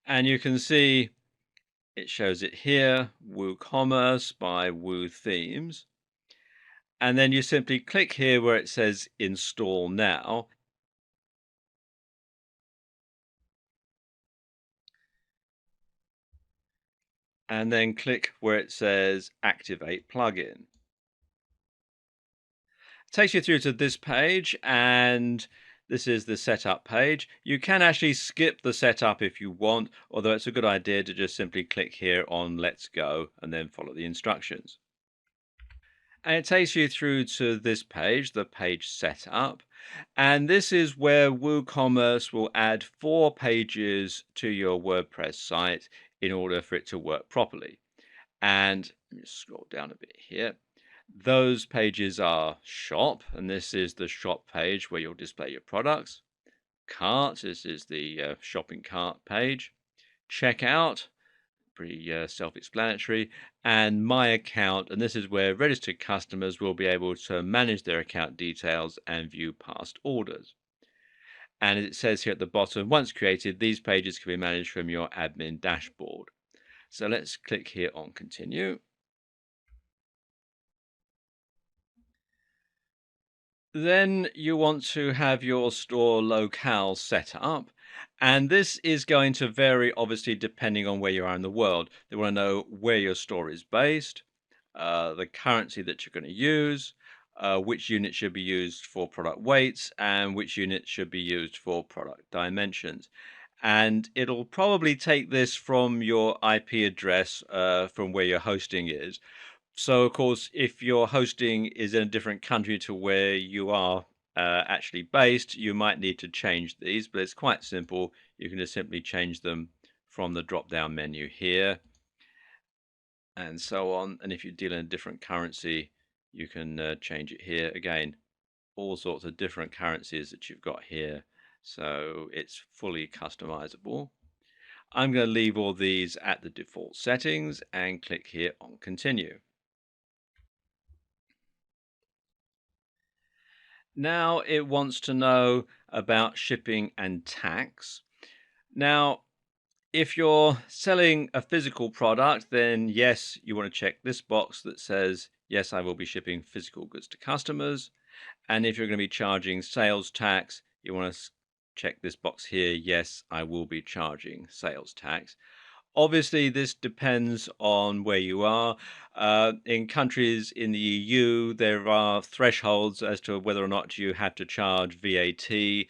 And you can see it shows it here, WooCommerce by Woo Themes. And then you simply click here where it says install now. And then click where it says activate plugin. It takes you through to this page, and this is the setup page. You can actually skip the setup if you want, although it's a good idea to just simply click here on let's go and then follow the instructions. And it takes you through to this page, the page setup. And this is where WooCommerce will add 4 pages to your WordPress site in order for it to work properly. And let me scroll down a bit here. Those pages are shop, and this is the shop page where you'll display your products. Cart, this is the shopping cart page. Checkout, pretty self-explanatory, and my account, and this is where registered customers will be able to manage their account details and view past orders. And it says here at the bottom, once created, these pages can be managed from your admin dashboard. So let's click here on continue. Then you want to have your store locale set up, And this is going to vary, obviously, depending on where you are in the world. They want to know where your store is based, the currency that you're going to use, which unit should be used for product weights, and which unit should be used for product dimensions. And it'll probably take this from your IP address, from where your hosting is. So, of course, if your hosting is in a different country to where you are actually based, you might need to change these, but it's quite simple. You can just simply change them from the drop down menu here and so on. And if you deal in a different currency, you can change it here. Again, all sorts of different currencies that you've got here. So it's fully customizable. I'm going to leave all these at the default settings and click here on continue. Now it wants to know about shipping and tax. Now, if you're selling a physical product, then yes, you want to check this box that says, yes, I will be shipping physical goods to customers. And if you're going to be charging sales tax, you want to check this box here, yes, I will be charging sales tax. Obviously, this depends on where you are. In countries in the EU, there are thresholds as to whether or not you have to charge VAT.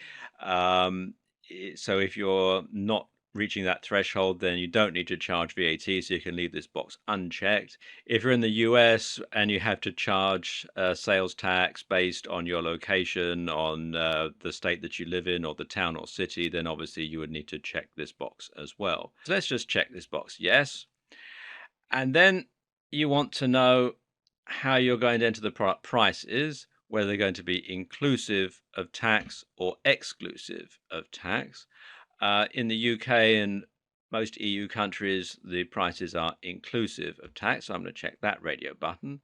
So if you're not reaching that threshold, then you don't need to charge VAT, so you can leave this box unchecked. If you're in the US and you have to charge sales tax based on your location, on the state that you live in, or the town or city, then obviously you would need to check this box as well. So let's just check this box, yes. And then you want to know how you're going to enter the product prices, whether they're going to be inclusive of tax or exclusive of tax. In the UK and most EU countries, the prices are inclusive of tax. So I'm going to check that radio button.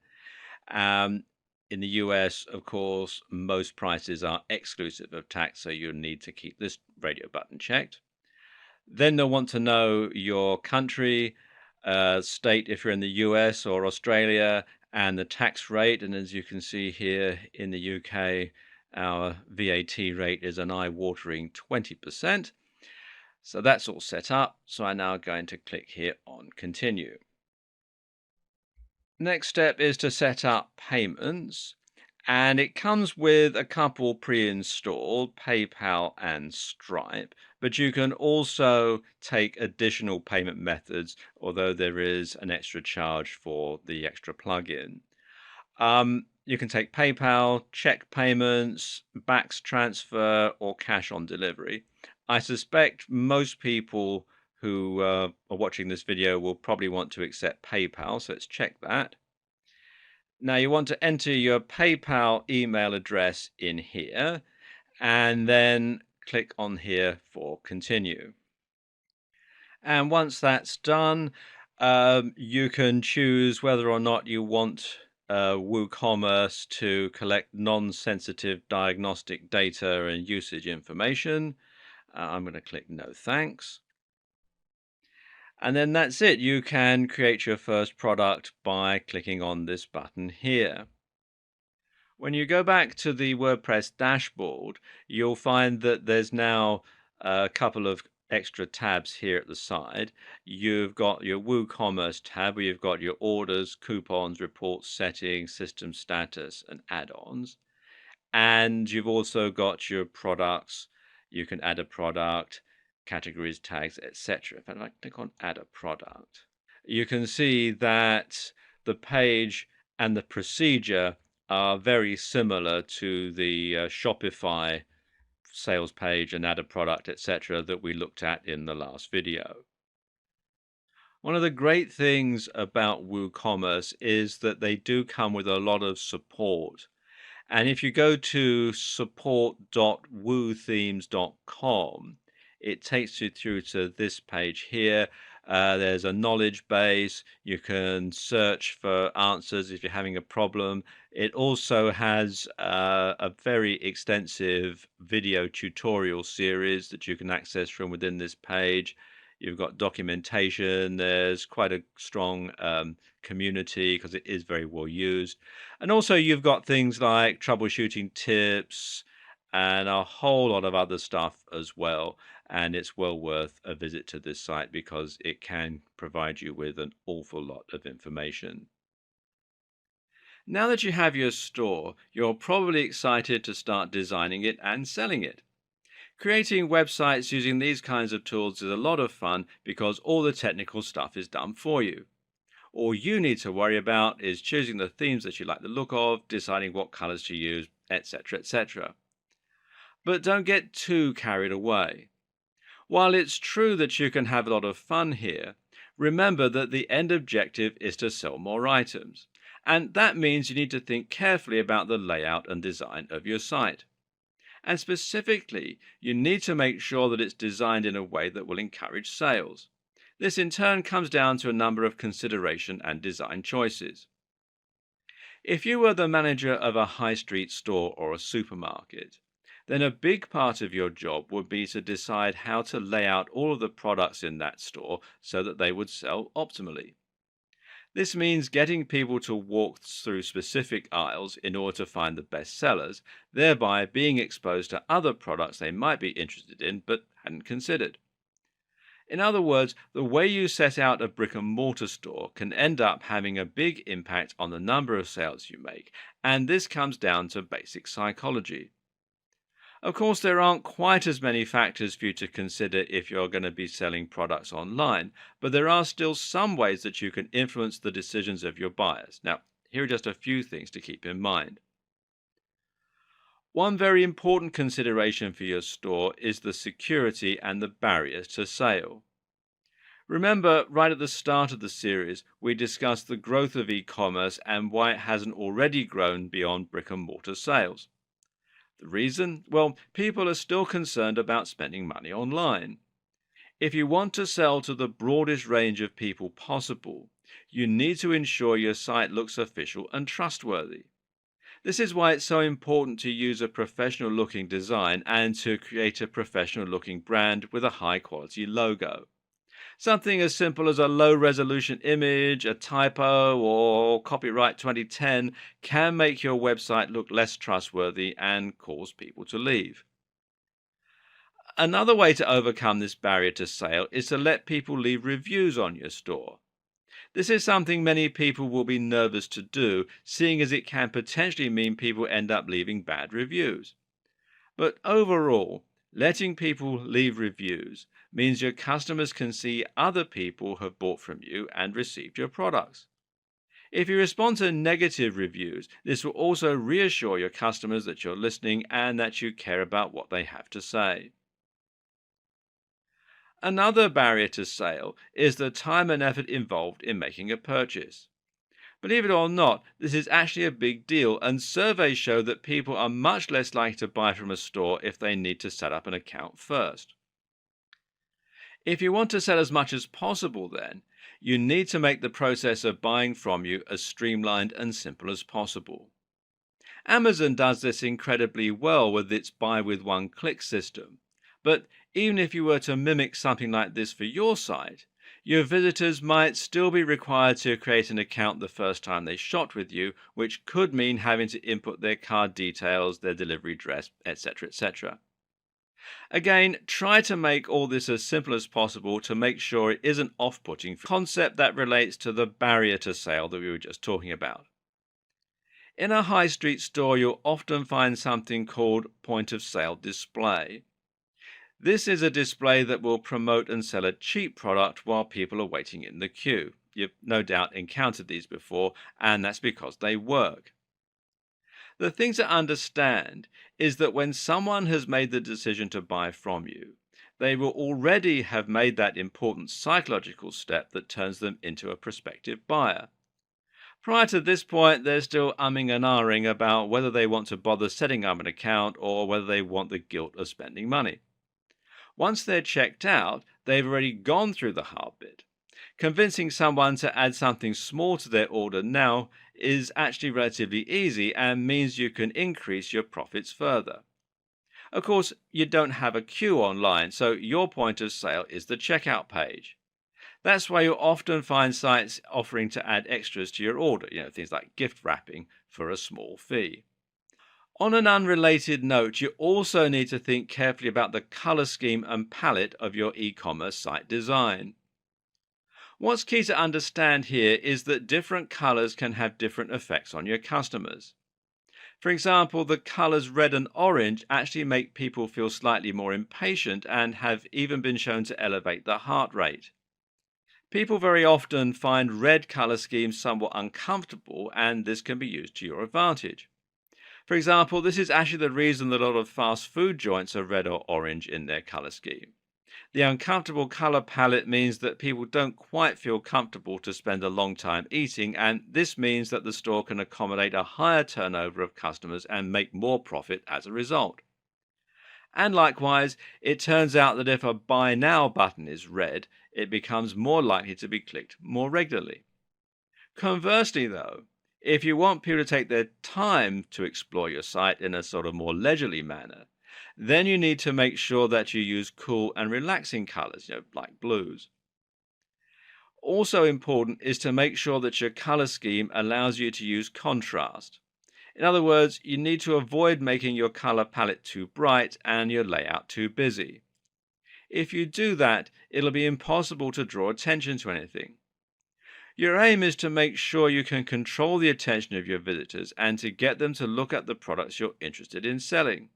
Um, in the US, of course, most prices are exclusive of tax, so you need to keep this radio button checked. Then they'll want to know your country, state if you're in the US or Australia, and the tax rate. And as you can see here in the UK, our VAT rate is an eye-watering 20%. So that's all set up. So I'm now going to click here on continue. Next step is to set up payments. And it comes with a couple pre-installed, PayPal and Stripe, but you can also take additional payment methods, although there is an extra charge for the extra plugin. You can take PayPal, check payments, backs transfer, or cash on delivery. I suspect most people who are watching this video will probably want to accept PayPal, so let's check that. Now you want to enter your PayPal email address in here and then click on here for continue. And once that's done, you can choose whether or not you want WooCommerce to collect non-sensitive diagnostic data and usage information. I'm going to click no thanks. And then that's it. You can create your first product by clicking on this button here. When you go back to the WordPress dashboard, you'll find that there's now a couple of extra tabs here at the side. You've got your WooCommerce tab where you've got your orders, coupons, reports, settings, system status, and add-ons. And you've also got your products. You can add a product, categories, tags, etc. If I click on add a product, you can see that the page and the procedure are very similar to the Shopify sales page and add a product, etc. that we looked at in the last video. One of the great things about WooCommerce is that they do come with a lot of support. And if you go to support.woothemes.com, it takes you through to this page here. There's a knowledge base. You can search for answers if you're having a problem. It also has a very extensive video tutorial series that you can access from within this page. You've got documentation. There's quite a strong community because it is very well used. And also you've got things like troubleshooting tips and a whole lot of other stuff as well. And it's well worth a visit to this site because it can provide you with an awful lot of information. Now that you have your store, you're probably excited to start designing it and selling it. Creating websites using these kinds of tools is a lot of fun because all the technical stuff is done for you. All you need to worry about is choosing the themes that you like the look of, deciding what colors to use, etc., etc. But don't get too carried away. While it's true that you can have a lot of fun here, remember that the end objective is to sell more items. And that means you need to think carefully about the layout and design of your site. And specifically, you need to make sure that it's designed in a way that will encourage sales. This in turn comes down to a number of consideration and design choices. If you were the manager of a high street store or a supermarket, then a big part of your job would be to decide how to lay out all of the products in that store so that they would sell optimally. This means getting people to walk through specific aisles in order to find the best sellers, thereby being exposed to other products they might be interested in but hadn't considered. In other words, the way you set out a brick and mortar store can end up having a big impact on the number of sales you make, and this comes down to basic psychology. Of course, there aren't quite as many factors for you to consider if you're going to be selling products online, but there are still some ways that you can influence the decisions of your buyers. Now, here are just a few things to keep in mind. One very important consideration for your store is the security and the barriers to sale. Remember, right at the start of the series, we discussed the growth of e-commerce and why it hasn't already grown beyond brick and mortar sales. The reason? Well, people are still concerned about spending money online. If you want to sell to the broadest range of people possible, you need to ensure your site looks official and trustworthy. This is why it's so important to use a professional looking design and to create a professional looking brand with a high quality logo. Something as simple as a low resolution image, a typo, or copyright 2010 can make your website look less trustworthy and cause people to leave. Another way to overcome this barrier to sale is to let people leave reviews on your store. This is something many people will be nervous to do, seeing as it can potentially mean people end up leaving bad reviews. But overall, letting people leave reviews means your customers can see other people have bought from you and received your products. If you respond to negative reviews, this will also reassure your customers that you're listening and that you care about what they have to say. Another barrier to sale is the time and effort involved in making a purchase. Believe it or not, this is actually a big deal, and surveys show that people are much less likely to buy from a store if they need to set up an account first. If you want to sell as much as possible, then, you need to make the process of buying from you as streamlined and simple as possible. Amazon does this incredibly well with its buy with one click system. But even if you were to mimic something like this for your site, your visitors might still be required to create an account the first time they shop with you, which could mean having to input their card details, their delivery address, etc., etc. Again, try to make all this as simple as possible to make sure it isn't off-putting for a concept that relates to the barrier to sale that we were just talking about. In a high street store, you'll often find something called point of sale display. This is a display that will promote and sell a cheap product while people are waiting in the queue. You've no doubt encountered these before, and that's because they work. The thing to understand is that when someone has made the decision to buy from you, they will already have made that important psychological step that turns them into a prospective buyer. Prior to this point, they're still umming and ahhing about whether they want to bother setting up an account or whether they want the guilt of spending money. Once they're checked out, they've already gone through the hard bit. Convincing someone to add something small to their order now is actually relatively easy and means you can increase your profits further. Of course, you don't have a queue online, so your point of sale is the checkout page. That's why you'll often find sites offering to add extras to your order, things like gift wrapping for a small fee. On an unrelated note, you also need to think carefully about the color scheme and palette of your e-commerce site design. What's key to understand here is that different colors can have different effects on your customers. For example, the colors red and orange actually make people feel slightly more impatient and have even been shown to elevate the heart rate. People very often find red color schemes somewhat uncomfortable, and this can be used to your advantage. For example, this is actually the reason that a lot of fast food joints are red or orange in their color scheme. The uncomfortable color palette means that people don't quite feel comfortable to spend a long time eating, and this means that the store can accommodate a higher turnover of customers and make more profit as a result. And likewise, it turns out that if a buy now button is red, it becomes more likely to be clicked more regularly. Conversely, though, if you want people to take their time to explore your site in a sort of more leisurely manner, then you need to make sure that you use cool and relaxing colors, like blues. Also important is to make sure that your color scheme allows you to use contrast. In other words, you need to avoid making your color palette too bright and your layout too busy. If you do that, it'll be impossible to draw attention to anything. Your aim is to make sure you can control the attention of your visitors and to get them to look at the products you're interested in selling.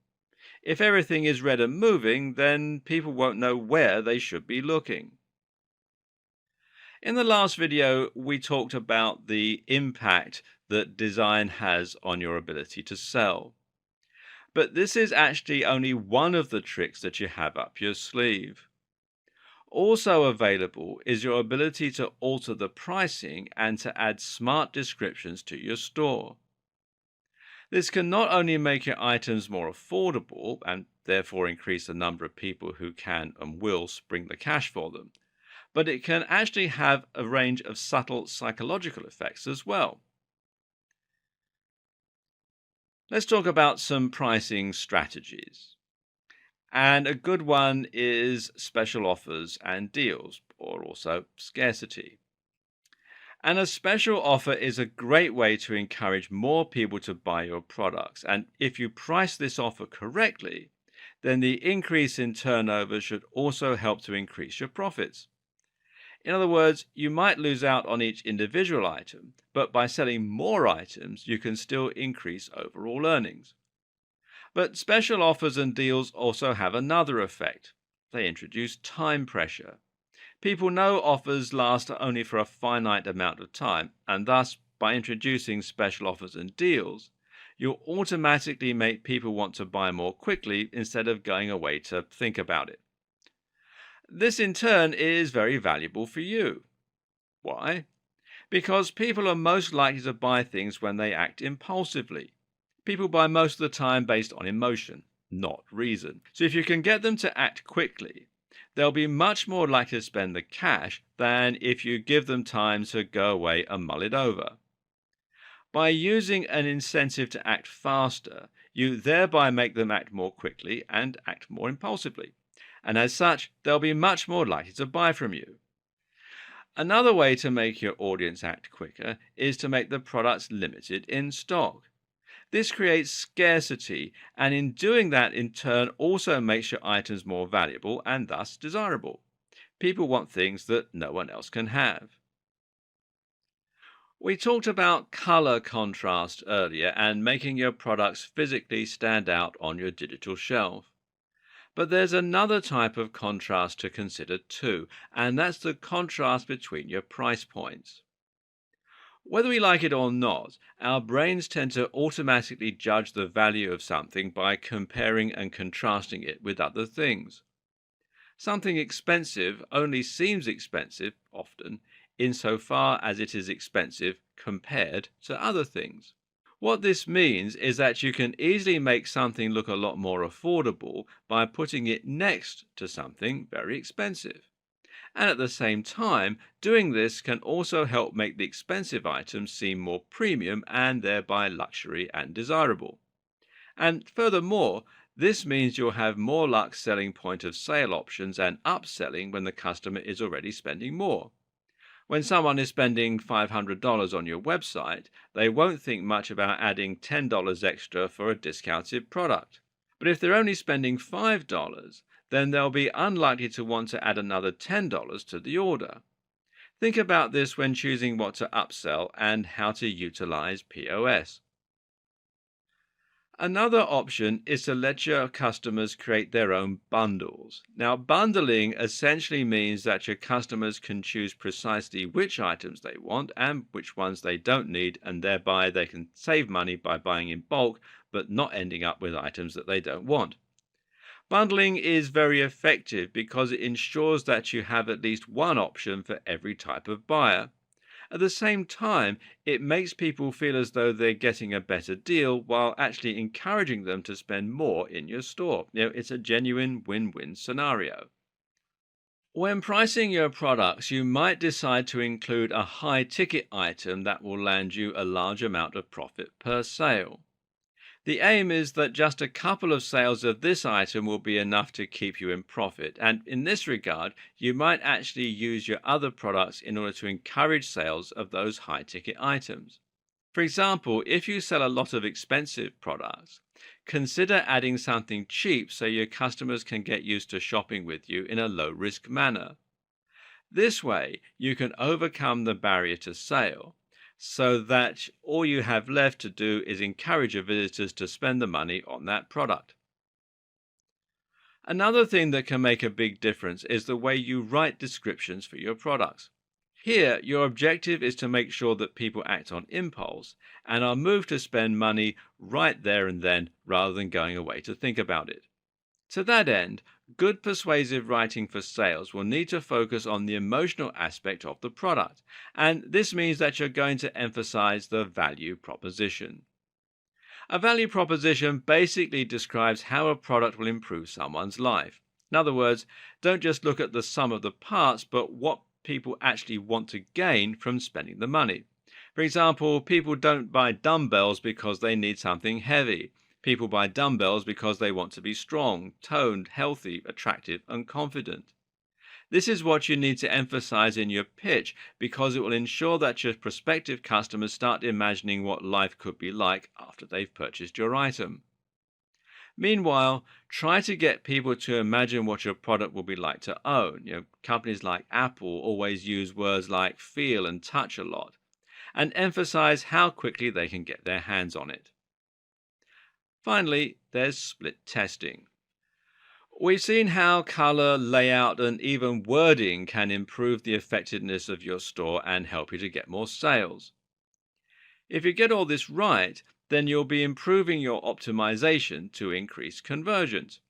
If everything is red and moving, then people won't know where they should be looking. In the last video, we talked about the impact that design has on your ability to sell. But this is actually only one of the tricks that you have up your sleeve. Also available is your ability to alter the pricing and to add smart descriptions to your store. This can not only make your items more affordable and therefore increase the number of people who can and will spring the cash for them, but it can actually have a range of subtle psychological effects as well. Let's talk about some pricing strategies. And a good one is special offers and deals, or also scarcity. And a special offer is a great way to encourage more people to buy your products. And if you price this offer correctly, then the increase in turnover should also help to increase your profits. In other words, you might lose out on each individual item, but by selling more items, you can still increase overall earnings. But special offers and deals also have another effect. They introduce time pressure. People know offers last only for a finite amount of time, and thus, by introducing special offers and deals, you'll automatically make people want to buy more quickly instead of going away to think about it. This, in turn, is very valuable for you. Why? Because people are most likely to buy things when they act impulsively. People buy most of the time based on emotion, not reason. So if you can get them to act quickly, they'll be much more likely to spend the cash than if you give them time to go away and mull it over. By using an incentive to act faster, you thereby make them act more quickly and act more impulsively. And as such, they'll be much more likely to buy from you. Another way to make your audience act quicker is to make the products limited in stock. This creates scarcity, and in doing that, in turn, also makes your items more valuable and thus desirable. People want things that no one else can have. We talked about color contrast earlier and making your products physically stand out on your digital shelf. But there's another type of contrast to consider too, and that's the contrast between your price points. Whether we like it or not, our brains tend to automatically judge the value of something by comparing and contrasting it with other things. Something expensive only seems expensive, often, insofar as it is expensive compared to other things. What this means is that you can easily make something look a lot more affordable by putting it next to something very expensive. And at the same time, doing this can also help make the expensive items seem more premium and thereby luxury and desirable. And furthermore, this means you'll have more luck selling point of sale options and upselling when the customer is already spending more. When someone is spending $500 on your website, they won't think much about adding $10 extra for a discounted product. But if they're only spending $5, then they'll be unlikely to want to add another $10 to the order. Think about this when choosing what to upsell and how to utilize POS. Another option is to let your customers create their own bundles. Now, bundling essentially means that your customers can choose precisely which items they want and which ones they don't need, and thereby they can save money by buying in bulk but not ending up with items that they don't want. Bundling is very effective because it ensures that you have at least one option for every type of buyer. At the same time, it makes people feel as though they're getting a better deal while actually encouraging them to spend more in your store. It's a genuine win win scenario. When pricing your products, you might decide to include a high ticket item that will land you a large amount of profit per sale. The aim is that just a couple of sales of this item will be enough to keep you in profit. And in this regard, you might actually use your other products in order to encourage sales of those high ticket items. For example, if you sell a lot of expensive products, consider adding something cheap so your customers can get used to shopping with you in a low risk manner. This way, you can overcome the barrier to sale so that all you have left to do is encourage your visitors to spend the money on that product. Another thing that can make a big difference is the way you write descriptions for your products. Here, your objective is to make sure that people act on impulse and are moved to spend money right there and then rather than going away to think about it. To that end, good persuasive writing for sales will need to focus on the emotional aspect of the product, and this means that you're going to emphasize the value proposition. A value proposition basically describes how a product will improve someone's life. In other words, don't just look at the sum of the parts, but what people actually want to gain from spending the money. For example, people don't buy dumbbells because they need something heavy. People buy dumbbells because they want to be strong, toned, healthy, attractive, and confident. This is what you need to emphasize in your pitch because it will ensure that your prospective customers start imagining what life could be like after they've purchased your item. Meanwhile, try to get people to imagine what your product will be like to own. Companies like Apple always use words like feel and touch a lot, and emphasize how quickly they can get their hands on it. Finally, there's split testing. We've seen how color, layout, and even wording can improve the effectiveness of your store and help you to get more sales. If you get all this right, then you'll be improving your optimization to increase conversions.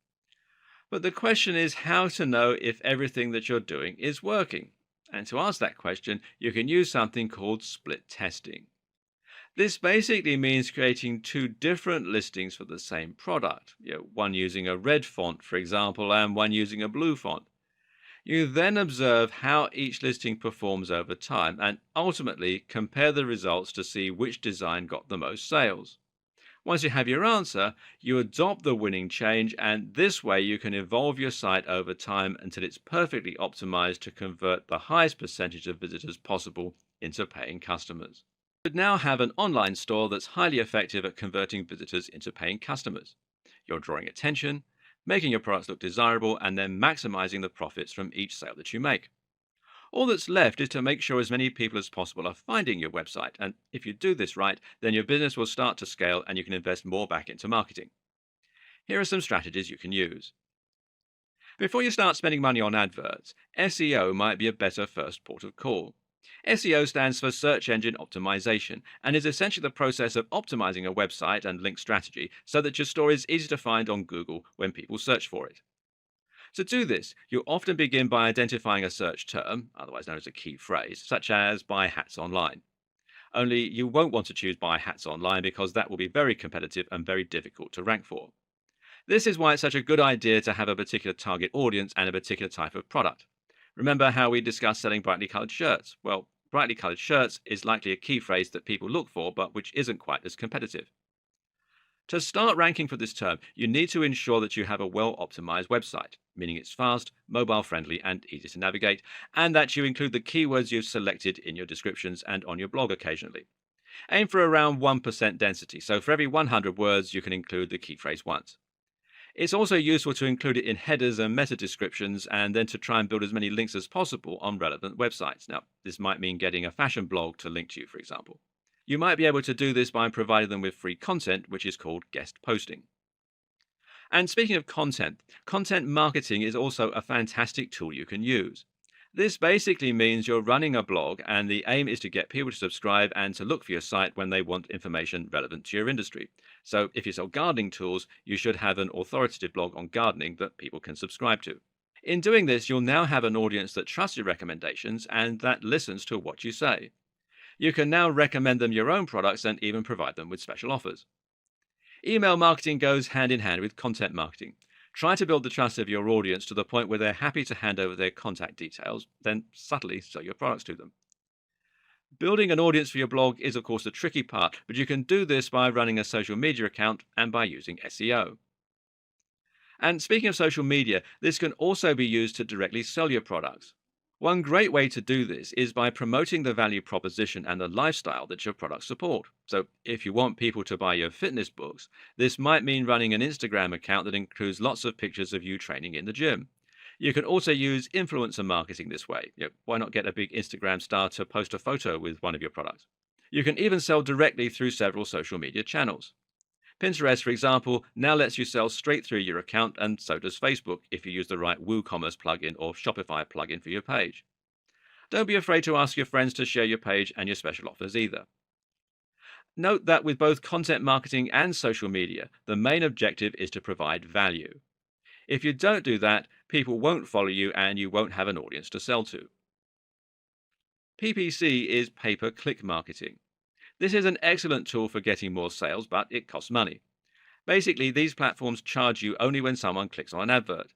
But the question is how to know if everything that you're doing is working. And to ask that question, you can use something called split testing. This basically means creating two different listings for the same product, one using a red font, for example, and one using a blue font. You then observe how each listing performs over time and ultimately compare the results to see which design got the most sales. Once you have your answer, you adopt the winning change, and this way you can evolve your site over time until it's perfectly optimized to convert the highest percentage of visitors possible into paying customers. You now have an online store that's highly effective at converting visitors into paying customers. You're drawing attention, making your products look desirable, and then maximizing the profits from each sale that you make. All that's left is to make sure as many people as possible are finding your website, and if you do this right, then your business will start to scale and you can invest more back into marketing. Here are some strategies you can use. Before you start spending money on adverts, SEO might be a better first port of call. SEO stands for Search Engine Optimization and is essentially the process of optimizing a website and link strategy so that your store is easy to find on Google when people search for it. To do this, you often begin by identifying a search term, otherwise known as a key phrase, such as buy hats online. Only you won't want to choose buy hats online because that will be very competitive and very difficult to rank for. This is why it's such a good idea to have a particular target audience and a particular type of product. Remember how we discussed selling brightly colored shirts? Well, brightly colored shirts is likely a key phrase that people look for, but which isn't quite as competitive. To start ranking for this term, you need to ensure that you have a well optimized website, meaning it's fast, mobile friendly, and easy to navigate, and that you include the keywords you've selected in your descriptions and on your blog occasionally. Aim for around 1% density, so for every 100 words, you can include the key phrase once. It's also useful to include it in headers and meta descriptions and then to try and build as many links as possible on relevant websites. Now, this might mean getting a fashion blog to link to you, for example. You might be able to do this by providing them with free content, which is called guest posting. And speaking of content, content marketing is also a fantastic tool you can use. This basically means you're running a blog, and the aim is to get people to subscribe and to look for your site when they want information relevant to your industry. So, if you sell gardening tools, you should have an authoritative blog on gardening that people can subscribe to. In doing this, you'll now have an audience that trusts your recommendations and that listens to what you say. You can now recommend them your own products and even provide them with special offers. Email marketing goes hand in hand with content marketing. Try to build the trust of your audience to the point where they're happy to hand over their contact details, then subtly sell your products to them. Building an audience for your blog is, of course, the tricky part, but you can do this by running a social media account and by using SEO. And speaking of social media, this can also be used to directly sell your products. One great way to do this is by promoting the value proposition and the lifestyle that your products support. So, if you want people to buy your fitness books, this might mean running an Instagram account that includes lots of pictures of you training in the gym. You can also use influencer marketing this way. Why not get a big Instagram star to post a photo with one of your products? You can even sell directly through several social media channels. Pinterest, for example, now lets you sell straight through your account, and so does Facebook if you use the right WooCommerce plugin or Shopify plugin for your page. Don't be afraid to ask your friends to share your page and your special offers either. Note that with both content marketing and social media, the main objective is to provide value. If you don't do that, people won't follow you and you won't have an audience to sell to. PPC is pay-per-click marketing. This is an excellent tool for getting more sales, but it costs money. Basically, these platforms charge you only when someone clicks on an advert.